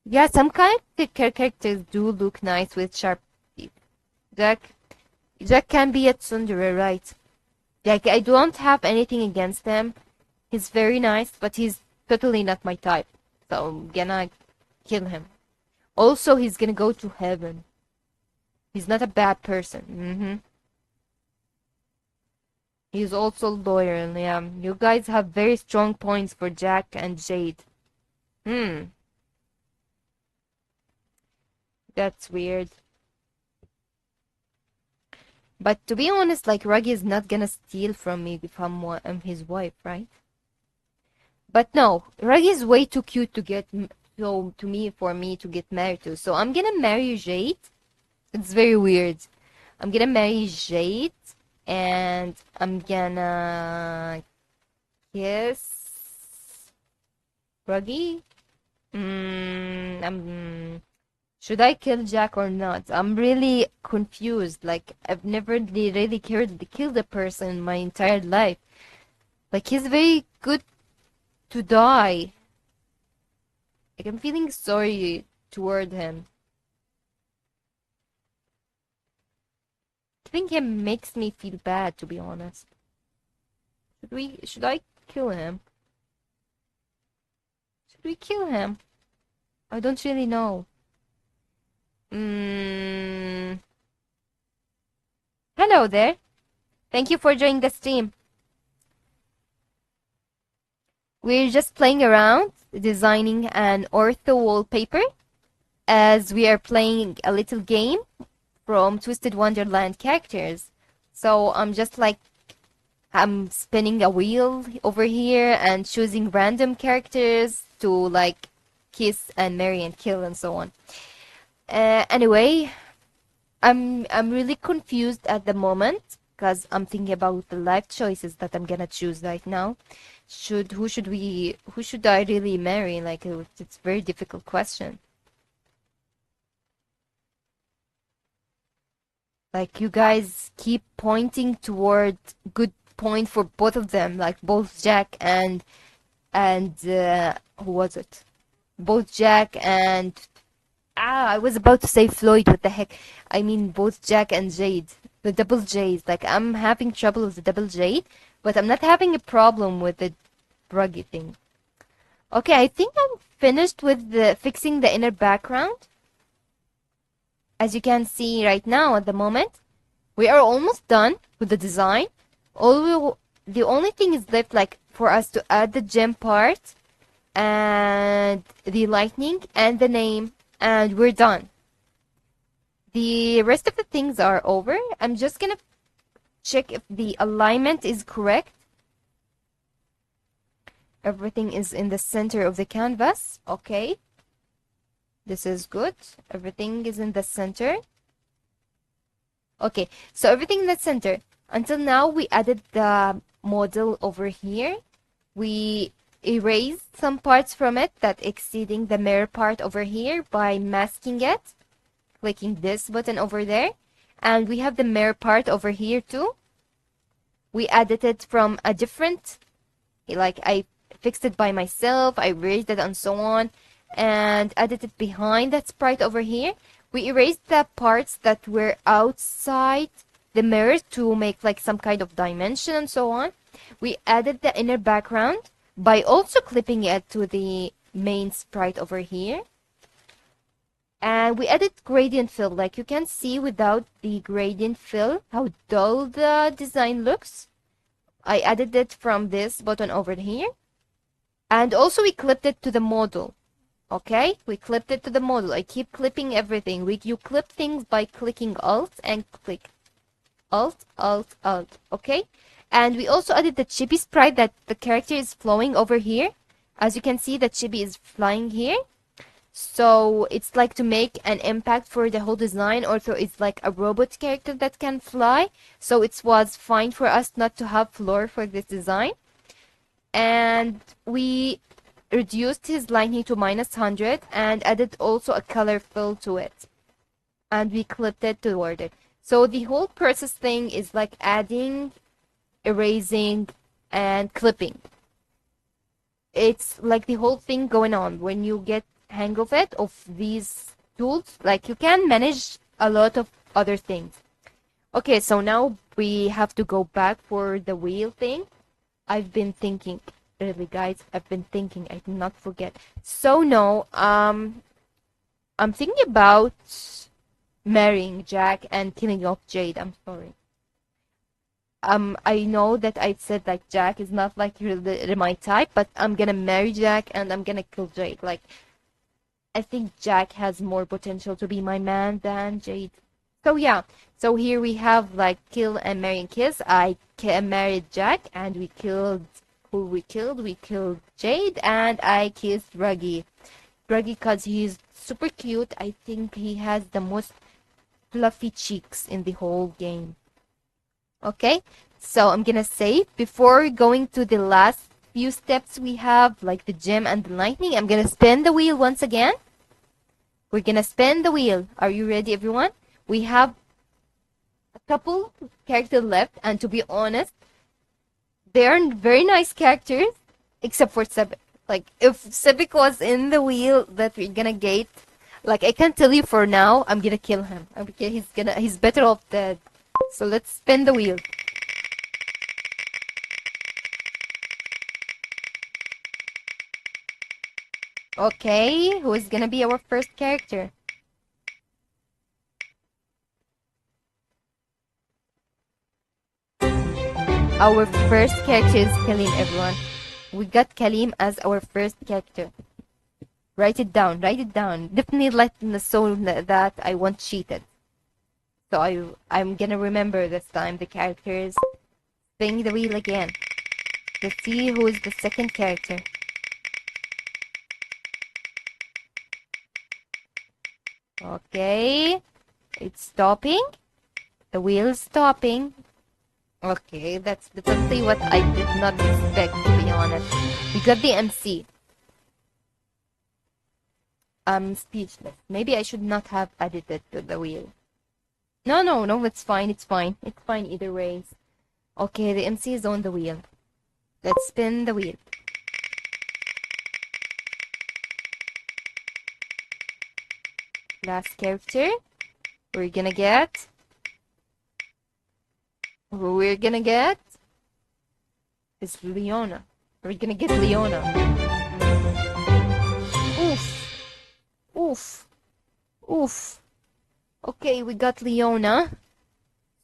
Yeah, some kind of characters do look nice with sharp teeth. Jack can be a tsundere, right? Like, I don't have anything against him. He's very nice, but he's totally not my type. So I'm gonna kill him. Also, he's gonna go to heaven. He's not a bad person. He's also loyal, yeah. You guys have very strong points for Jack and Jade. That's weird. But to be honest, like, Ruggy is not gonna steal from me if I'm his wife, right? But no, Ruggy is way too cute to get for me to get married to. So I'm gonna marry Jade. It's very weird. I'm gonna marry Jade, and I'm gonna kiss Ruggy. Should I kill Jack or not? I'm really confused. Like, I've never really killed a person in my entire life. Like, he's very good to die. Like, I'm feeling sorry toward him. I think it makes me feel bad, to be honest. Should I kill him? Should we kill him? I don't really know. Hello there. Thank you for joining the stream. We're just playing around, designing an ortho wallpaper, as we are playing a little game from Twisted Wonderland characters. So I'm just like, I'm spinning a wheel over here and choosing random characters to like kiss and marry and kill and so on. Anyway, I'm really confused at the moment because I'm thinking about the life choices that I'm gonna choose right now. Who should I really marry? Like, it's a very difficult question. Like, you guys keep pointing toward good point for both of them, like both Jack and who was it? Both Jack and I was about to say Floyd. What the heck? I mean both Jack and Jade, the double J's. Like, I'm having trouble with the double Jade, but I'm not having a problem with the Bruggy thing. Okay, I think I'm finished with fixing the inner background. As you can see right now at the moment, we are almost done with the design. The only thing is left, like, for us to add the gem part and the lightning and the name, and we're done. The rest of the things are over. I'm just gonna check if the alignment is correct. Everything is in the center of the canvas. Okay. This is good. Everything is in the center. Okay, so everything in the center. Until now, we added the model over here. We erased some parts from it that exceeding the mirror part over here by masking it, clicking this button over there. And we have the mirror part over here too. We added it from a different, like I fixed it by myself, I erased it and so on, and added it behind that sprite over here. We erased the parts that were outside the mirror to make like some kind of dimension and so on. We added the inner background by also clipping it to the main sprite over here. And we added gradient fill. Like you can see without the gradient fill how dull the design looks. I added it from this button over here. And also we clipped it to the model. Okay, we clipped it to the model. I keep clipping everything. You clip things by clicking Alt and click. Alt, Alt, Alt. Okay, and we also added the chibi sprite that the character is flowing over here. As you can see, the chibi is flying here. So it's like to make an impact for the whole design. Also, it's like a robot character that can fly. So it was fine for us not to have floor for this design. And we reduced his lighting to -100 and added also a color fill to it. And we clipped it toward it. So the whole process thing is like adding, erasing, and clipping. It's like the whole thing going on. When you get hang of it, of these tools, like you can manage a lot of other things. Okay, so now we have to go back for the wheel thing. I've been thinking, really guys, I've been thinking, I did not forget. So no, I'm thinking about marrying Jack and killing off Jade. I'm sorry. I know that I said like Jack is not like really my type, but I'm gonna marry Jack and I'm gonna kill Jade. Like, I think Jack has more potential to be my man than Jade. So yeah, so here we have like kill and marry and kiss. I married Jack and we killed who we killed. We killed Jade and I kissed Ruggy. Ruggy because he's super cute. I think he has the most fluffy cheeks in the whole game. Okay, so I'm gonna say before going to the last few steps we have, like the gem and the lightning, I'm gonna spin the wheel once again. We're gonna spin the wheel. Are you ready, everyone? We have a couple characters left, and to be honest, they are very nice characters, except for Sebek. Like, if Sebek was in the wheel that we're gonna get, like, I can tell you for now, I'm gonna kill him. He's better off dead. So let's spin the wheel. Okay, who is gonna be our first character? Our first character is Kalim, everyone. We got Kalim as our first character. Write it down, write it down. Definitely let the soul that I want cheated. So I'm gonna remember this time the characters. Spin the wheel again. Let's see who is the second character. Okay, it's stopping. The wheel is stopping. Okay, that's definitely what I did not expect, to be honest. We got the MC. I'm speechless. Maybe I should not have added it to the wheel. No, it's fine, it's fine. It's fine either ways. Okay, the MC is on the wheel. Let's spin the wheel. Last character. Who we're gonna get is Leona. We're gonna get Leona. Oof. Oof. Oof. Okay, we got Leona.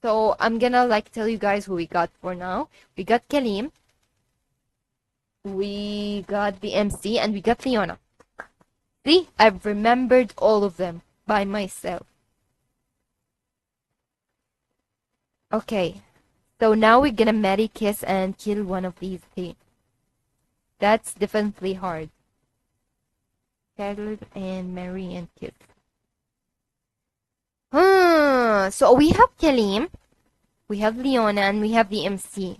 So I'm gonna like tell you guys who we got for now. We got Kalim. We got the MC and we got Leona. See, I've remembered all of them by myself. Okay, so now we're gonna marry, kiss, and kill one of these three. That's definitely hard. Scarlet and Mary and Kit. So we have Kalim, we have Leona, and we have the MC.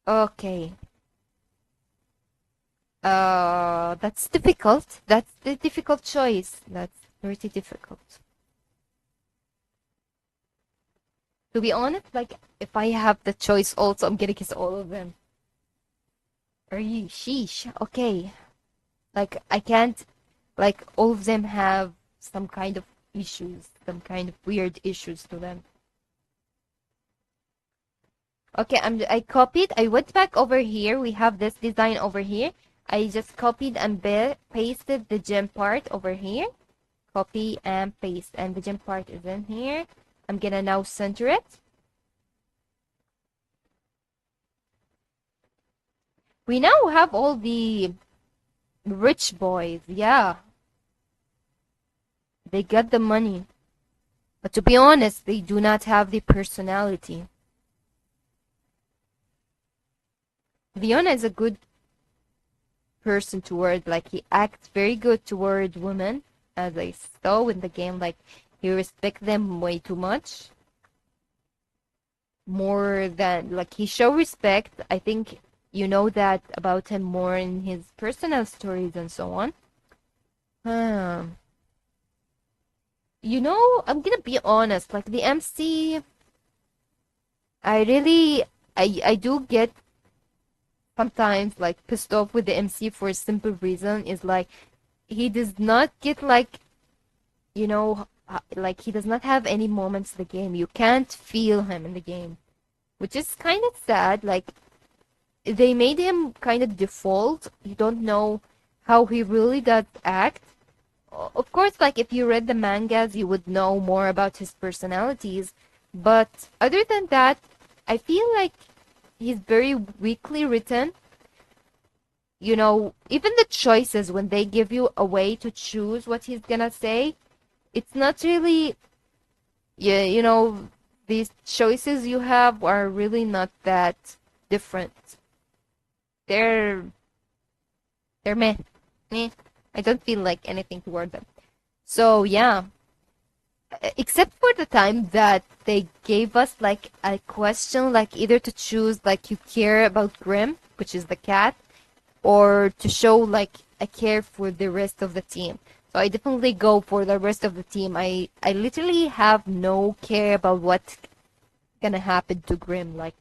Okay. That's difficult. That's the difficult choice. That's pretty difficult. To be honest, like, if I have the choice also, I'm gonna kiss all of them. Are you? Sheesh. Okay. Like, I can't, like, all of them have some kind of issues, some kind of weird issues to them. Okay, I copied. I went back over here. We have this design over here. I just copied and pasted the gem part over here. Copy and paste. And the gem part is in here. I'm gonna now center it. We now have all the rich boys. Yeah. They got the money. But to be honest, they do not have the personality. Leona is a good person toward, like, he acts very good toward women, as I saw in the game. Like, he respects them way too much, more than, like, he show respect. I think you know that about him more in his personal stories and so on. You know, I'm gonna be honest, like, the MC, I do get sometimes, like, pissed off with the MC for a simple reason. Is like, he does not get, like, you know, like, he does not have any moments in the game. You can't feel him in the game, which is kind of sad. Like, they made him kind of default. You don't know how he really does act. Of course, like, if you read the mangas, you would know more about his personalities. But other than that, I feel like he's very weakly written. You know, even the choices, when they give you a way to choose what he's gonna say, it's not really, yeah, you know, these choices you have are really not that different. They're meh. Meh. I don't feel like anything toward them. So yeah, except for the time that they gave us, like, a question, like, either to choose, like, you care about Grim, which is the cat, or to show, like, a care for the rest of the team. So I definitely go for the rest of the team. I literally have no care about what's gonna happen to Grim. Like,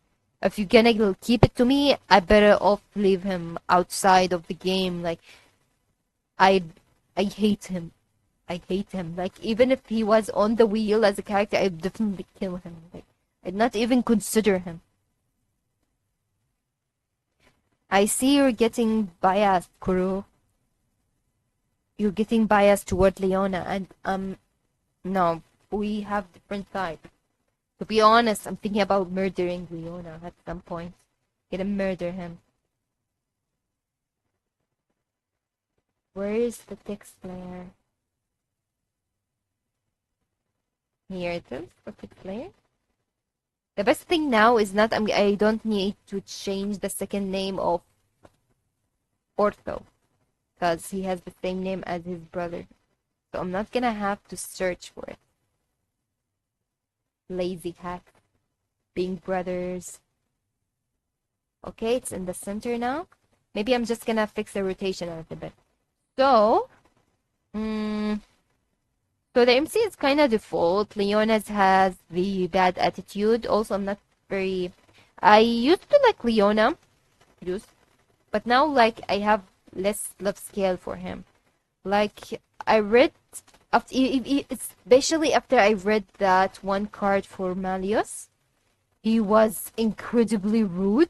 if you're gonna keep it to me, I better off leave him outside of the game. Like, I I hate him. I hate him. Like, even if he was on the wheel as a character, I'd definitely kill him. Like, I'd not even consider him. I see you're getting biased, Kuro. You're getting biased toward Leona, and no, we have different sides. To be honest, I'm thinking about murdering Leona at some point. Gonna murder him. Where is the text layer? Here it is, the text layer. The best thing now is not, I don't need to change the second name of Ortho, because he has the same name as his brother. So I'm not gonna have to search for it. Lazy hack. Being brothers. Okay, it's in the center now. Maybe I'm just gonna fix the rotation a little bit. So, so the MC is kind of default. Leona's has the bad attitude. Also, I'm not very. I used to like Leona, but now, like, I have less love scale for him. Like, I read after, especially after I read that one card for Malleus, he was incredibly rude.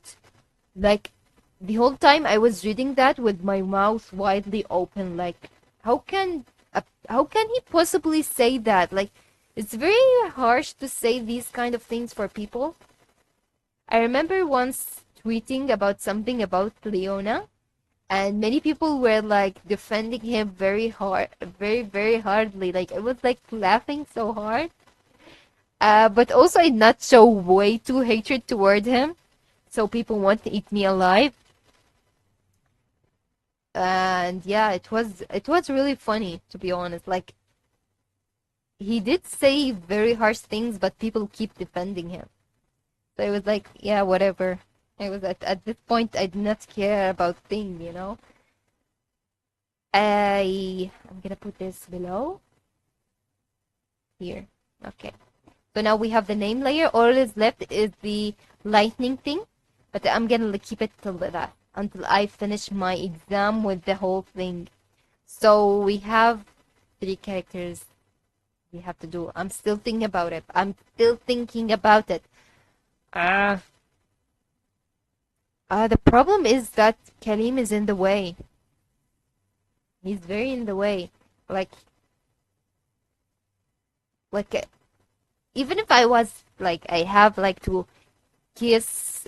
Like, the whole time I was reading that with my mouth widely open. Like, how can he possibly say that? Like, it's very harsh to say these kind of things for people. I remember once tweeting about something about Leona, and many people were, like, defending him very hard, very, very hardly. Like, I was, like, laughing so hard. But also I not show way too hatred toward him, so people want to eat me alive. And yeah, it was really funny, to be honest. Like, he did say very harsh things, but people keep defending him. So it was like, yeah, whatever. I was at this point, I did not care about things, you know. I'm gonna put this below here. Okay. So now we have the name layer. All is left is the lightning thing, but I'm gonna keep it till that until I finish my exam with the whole thing. So we have three characters we have to do. I'm still thinking about it. I'm still thinking about it. Ah. The problem is that Kalim is in the way. He's very in the way. Like, like, even if I was like, I have like to kiss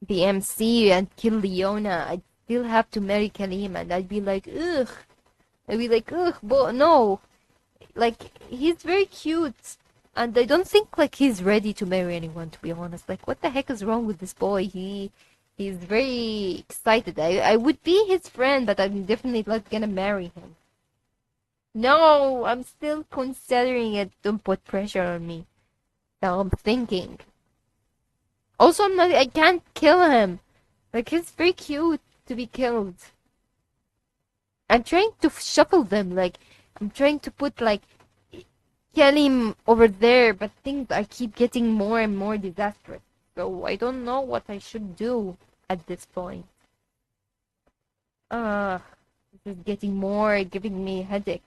the MC and kill Leona, I'd still have to marry Kalim, and I'd be like, ugh. I'd be like, ugh, but no. Like, he's very cute, and I don't think like he's ready to marry anyone, to be honest. Like, what the heck is wrong with this boy? He's very excited. I would be his friend, but I'm definitely not gonna marry him. No, I'm still considering it. Don't put pressure on me. Now I'm thinking. Also, I can't kill him. Like, he's very cute to be killed. I'm trying to shuffle them. Like, I'm trying to put, like, Kelim over there, but things I keep getting more and more disastrous. So I don't know what I should do at this point. Uh, this is getting more, giving me a headache.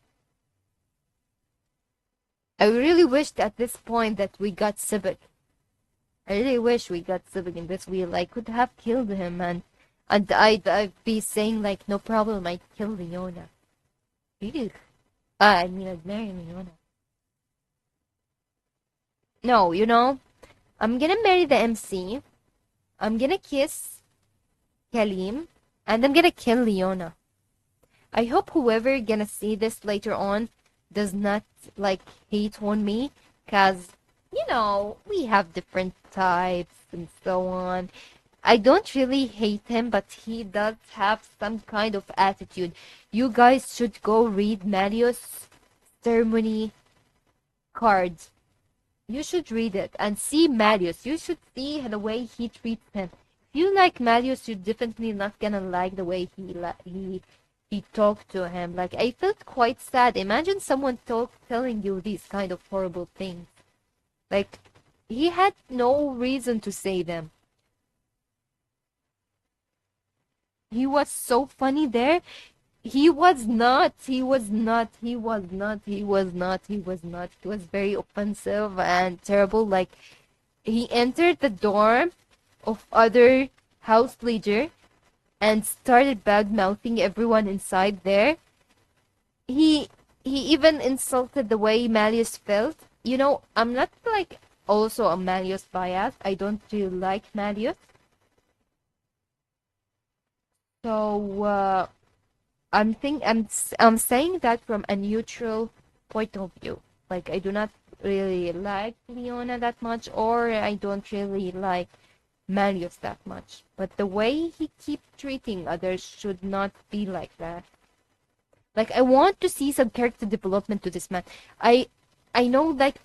I really wished at this point that we got Civic. I really wish we got Civic in this wheel. I could have killed him, and I'd be saying like, no problem, I'd kill Leona. Ew. I mean, I'd marry Leona. No, I'm gonna marry the MC. I'm gonna kiss Kalim, and I'm gonna kill Leona. I hope whoever gonna see this later on does not like hate on me, cause we have different types and so on. I don't really hate him, but he does have some kind of attitude. You guys should go read Marius' ceremony cards. You should read it and see Marius. You should see the way he treats him. If you like Marius, you're definitely not gonna like the way he talked to him. Like, I felt quite sad. Imagine someone telling you these kind of horrible things. Like, he had no reason to say them. He was so funny there. He was not. He was not. He was not. He was not. He was not. It was very offensive and terrible. Like, he entered the dorm of other house leader and started bad mouthing everyone inside there. He he even insulted the way Malleus felt. I'm not like also a Malleus bias. I don't really like Malleus. So I'm saying that from a neutral point of view. Like, I do not really like Leona that much, or I don't really like Malleus that much. But the way he keeps treating others should not be like that. Like, I want to see some character development to this man. I know, like,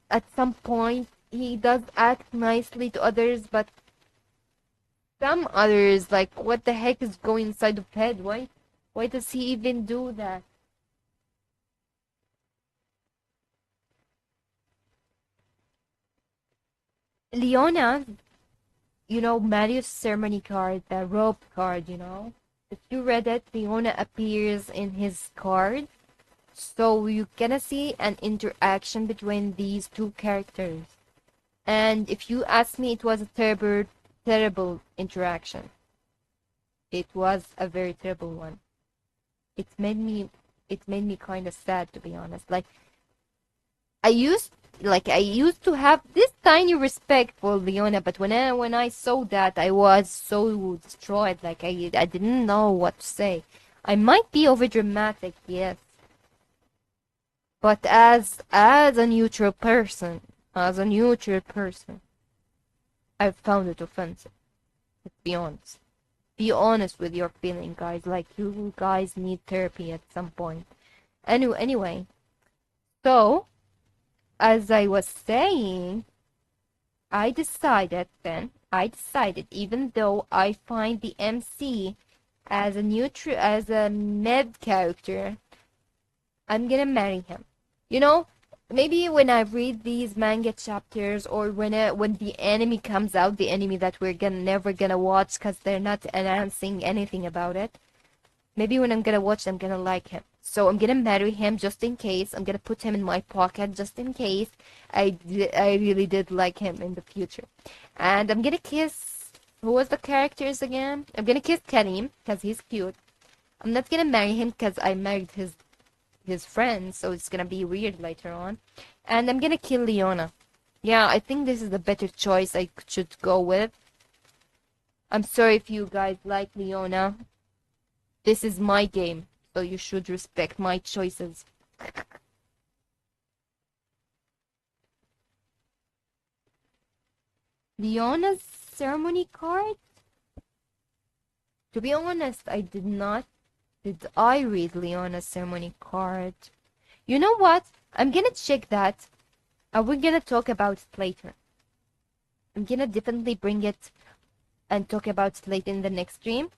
at some point he does act nicely to others, but some others, like, what the heck is going inside of head? Why does he even do that? Leona, Marius ceremony card, the rope card, if you read it, Leona appears in his card. So you gonna see an interaction between these two characters. And if you ask me, it was a terrible, terrible interaction. It was a very terrible one. It made me, it made me kind of sad, to be honest. Like, I used I used to have this tiny respect for Leona, but when I saw that, I was so destroyed. Like, I didn't know what to say. I might be over dramatic, yes, but as a neutral person, I found it offensive. Let's be honest. Be honest with your feeling, guys. Like, you guys need therapy at some point. Anyway, so as I was saying, I decided, even though I find the MC as a as a mid character, I'm gonna marry him. You know, maybe when I read these manga chapters, or when the anime comes out, the anime that we're gonna never gonna watch because they're not announcing anything about it. Maybe when I'm gonna watch, I'm gonna like him. So I'm gonna marry him just in case. I'm gonna put him in my pocket just in case I really did like him in the future. And I'm gonna kiss. Who was the characters again? I'm gonna kiss Karim because he's cute. I'm not gonna marry him because I married his friend, so it's gonna be weird later on. And I'm gonna kill Leona. Yeah, I think this is the better choice I should go with. I'm sorry if you guys like Leona. This is my game, so you should respect my choices. Leona's ceremony card? To be honest, I did not. Did I read Leona's ceremony card? You know what? I'm gonna check that. We're gonna talk about it later. I'm gonna definitely bring it and talk about it later in the next stream.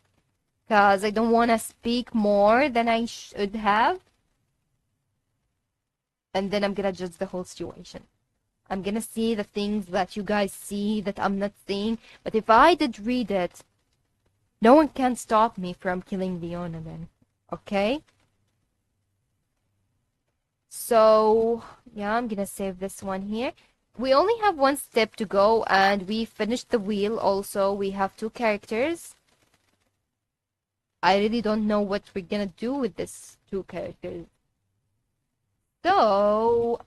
Because I don't want to speak more than I should have. And then I'm gonna judge the whole situation. I'm gonna see the things that you guys see that I'm not seeing. But if I did read it, no one can stop me from killing Leona then. Okay? So, yeah, I'm gonna save this one here. We only have one step to go, and we finished the wheel also. We have 2 characters. I really don't know what we're gonna do with this 2 characters. So,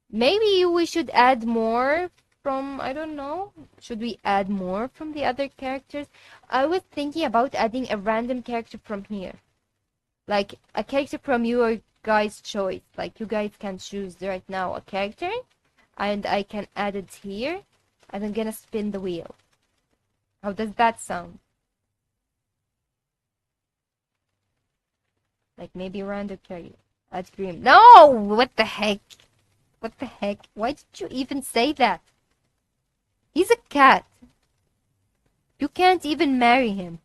maybe we should add more from, I don't know. Should we add more from the other characters? I was thinking about adding a random character from here. Like, a character from your guys' choice. Like, you guys can choose right now a character, and I can add it here, and I'm gonna spin the wheel. How does that sound? Like, maybe random character. Add Grim. No! What the heck? What the heck? Why did you even say that? He's a cat. You can't even marry him.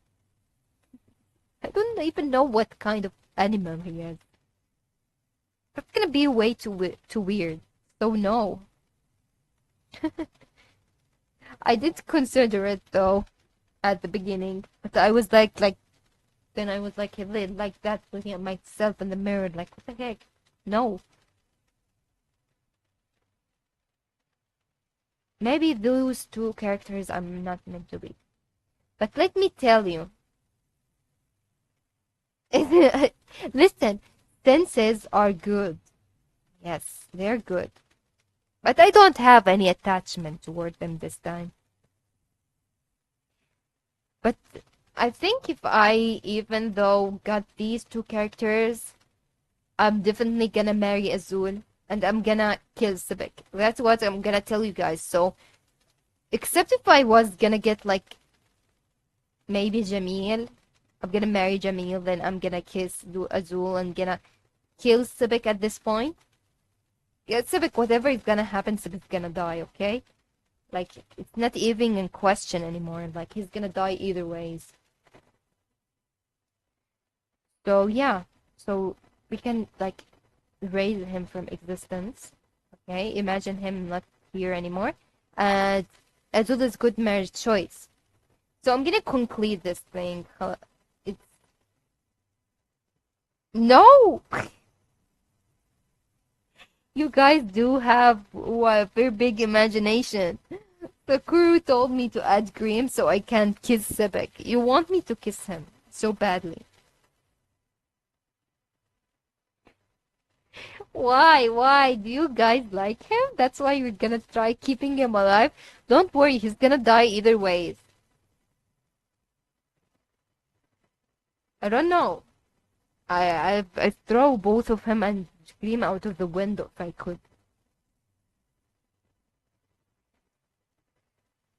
I don't even know what kind of animal he is. That's gonna be way too weird. So no. I did consider it though at the beginning, but I was like then I was like that, looking at myself in the mirror, like, what the heck? No. Maybe those 2 characters I'm not meant to be. But let me tell you. Listen, senses are good. Yes, they're good. But I don't have any attachment toward them this time. But I think if I, even though got these 2 characters, I'm definitely gonna marry Azul, and I'm gonna kill Sibik. That's what I'm gonna tell you guys. So, except if I was gonna get, like, maybe Jamil, I'm gonna marry Jamil, then I'm gonna kiss Azul, and gonna kill Sibik at this point. Yeah, Sibik, whatever is gonna happen, Sibik's gonna die, okay? Like, it's not even in question anymore. Like, he's gonna die either ways. So, yeah. So, we can, like, erase him from existence. Okay? Imagine him not here anymore. And Azul is good marriage choice. So, I'm gonna conclude this thing. It's... No! You guys do have a very big imagination. The crew told me to add Cream so I can kiss Sibik. You want me to kiss him so badly. Why? Why? Do you guys like him? That's why you're gonna try keeping him alive? Don't worry, he's gonna die either ways. I don't know. I throw both of him and Scream out of the window if I could.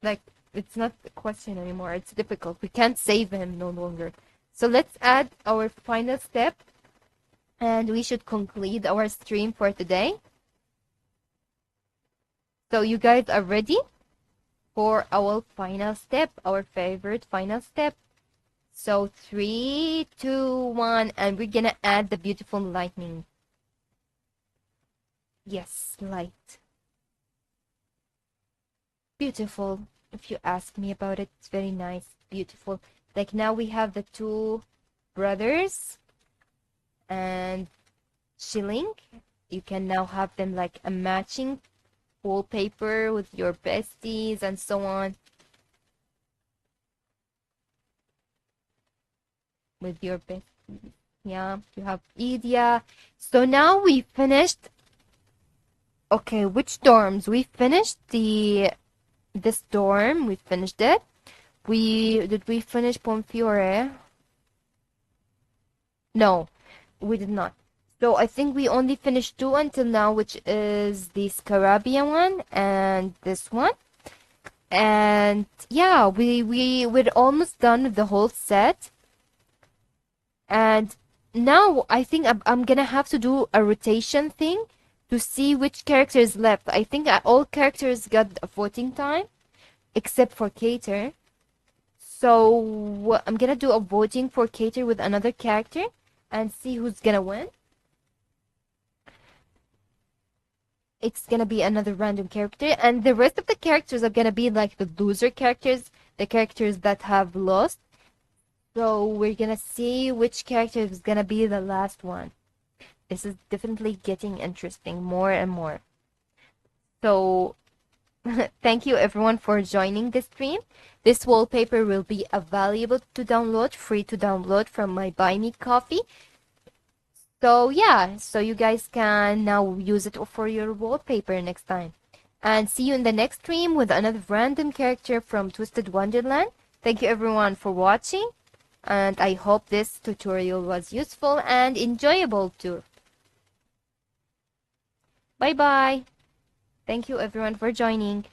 Like, it's not a question anymore. It's difficult. We can't save him no longer. So let's add our final step, and we should conclude our stream for today. So you guys are ready for our final step, our favorite final step. So 3, 2, 1, and we're gonna add the beautiful lightning. Yes, light. Beautiful. If you ask me about it, it's very nice, beautiful. Like now we have the two brothers and chilling. You can now have them like a matching wallpaper with your besties and so on. With your besties. Yeah, you have Idia. So now we finished. Okay, which dorms? We finished this dorm. We finished it. Did we finish Ponfiore? No, we did not. So I think we only finished 2 until now, which is the Scarabia one and this one. And yeah, we're almost done with the whole set. And now I think I'm gonna have to do a rotation thing to see which character is left. I think all characters got a voting time except for Cater. So I'm gonna do a voting for Cater with another character and see who's gonna win. It's gonna be another random character, and the rest of the characters are gonna be like the loser characters, the characters that have lost. So we're gonna see which character is gonna be the last one. This is definitely getting interesting more and more. So thank you everyone for joining this stream. This wallpaper will be available to download, free to download from my Buy Me Coffee. So yeah, so you guys can now use it for your wallpaper next time. And see you in the next stream with another random character from Twisted Wonderland. Thank you everyone for watching, and I hope this tutorial was useful and enjoyable too. Bye bye. Thank you everyone for joining.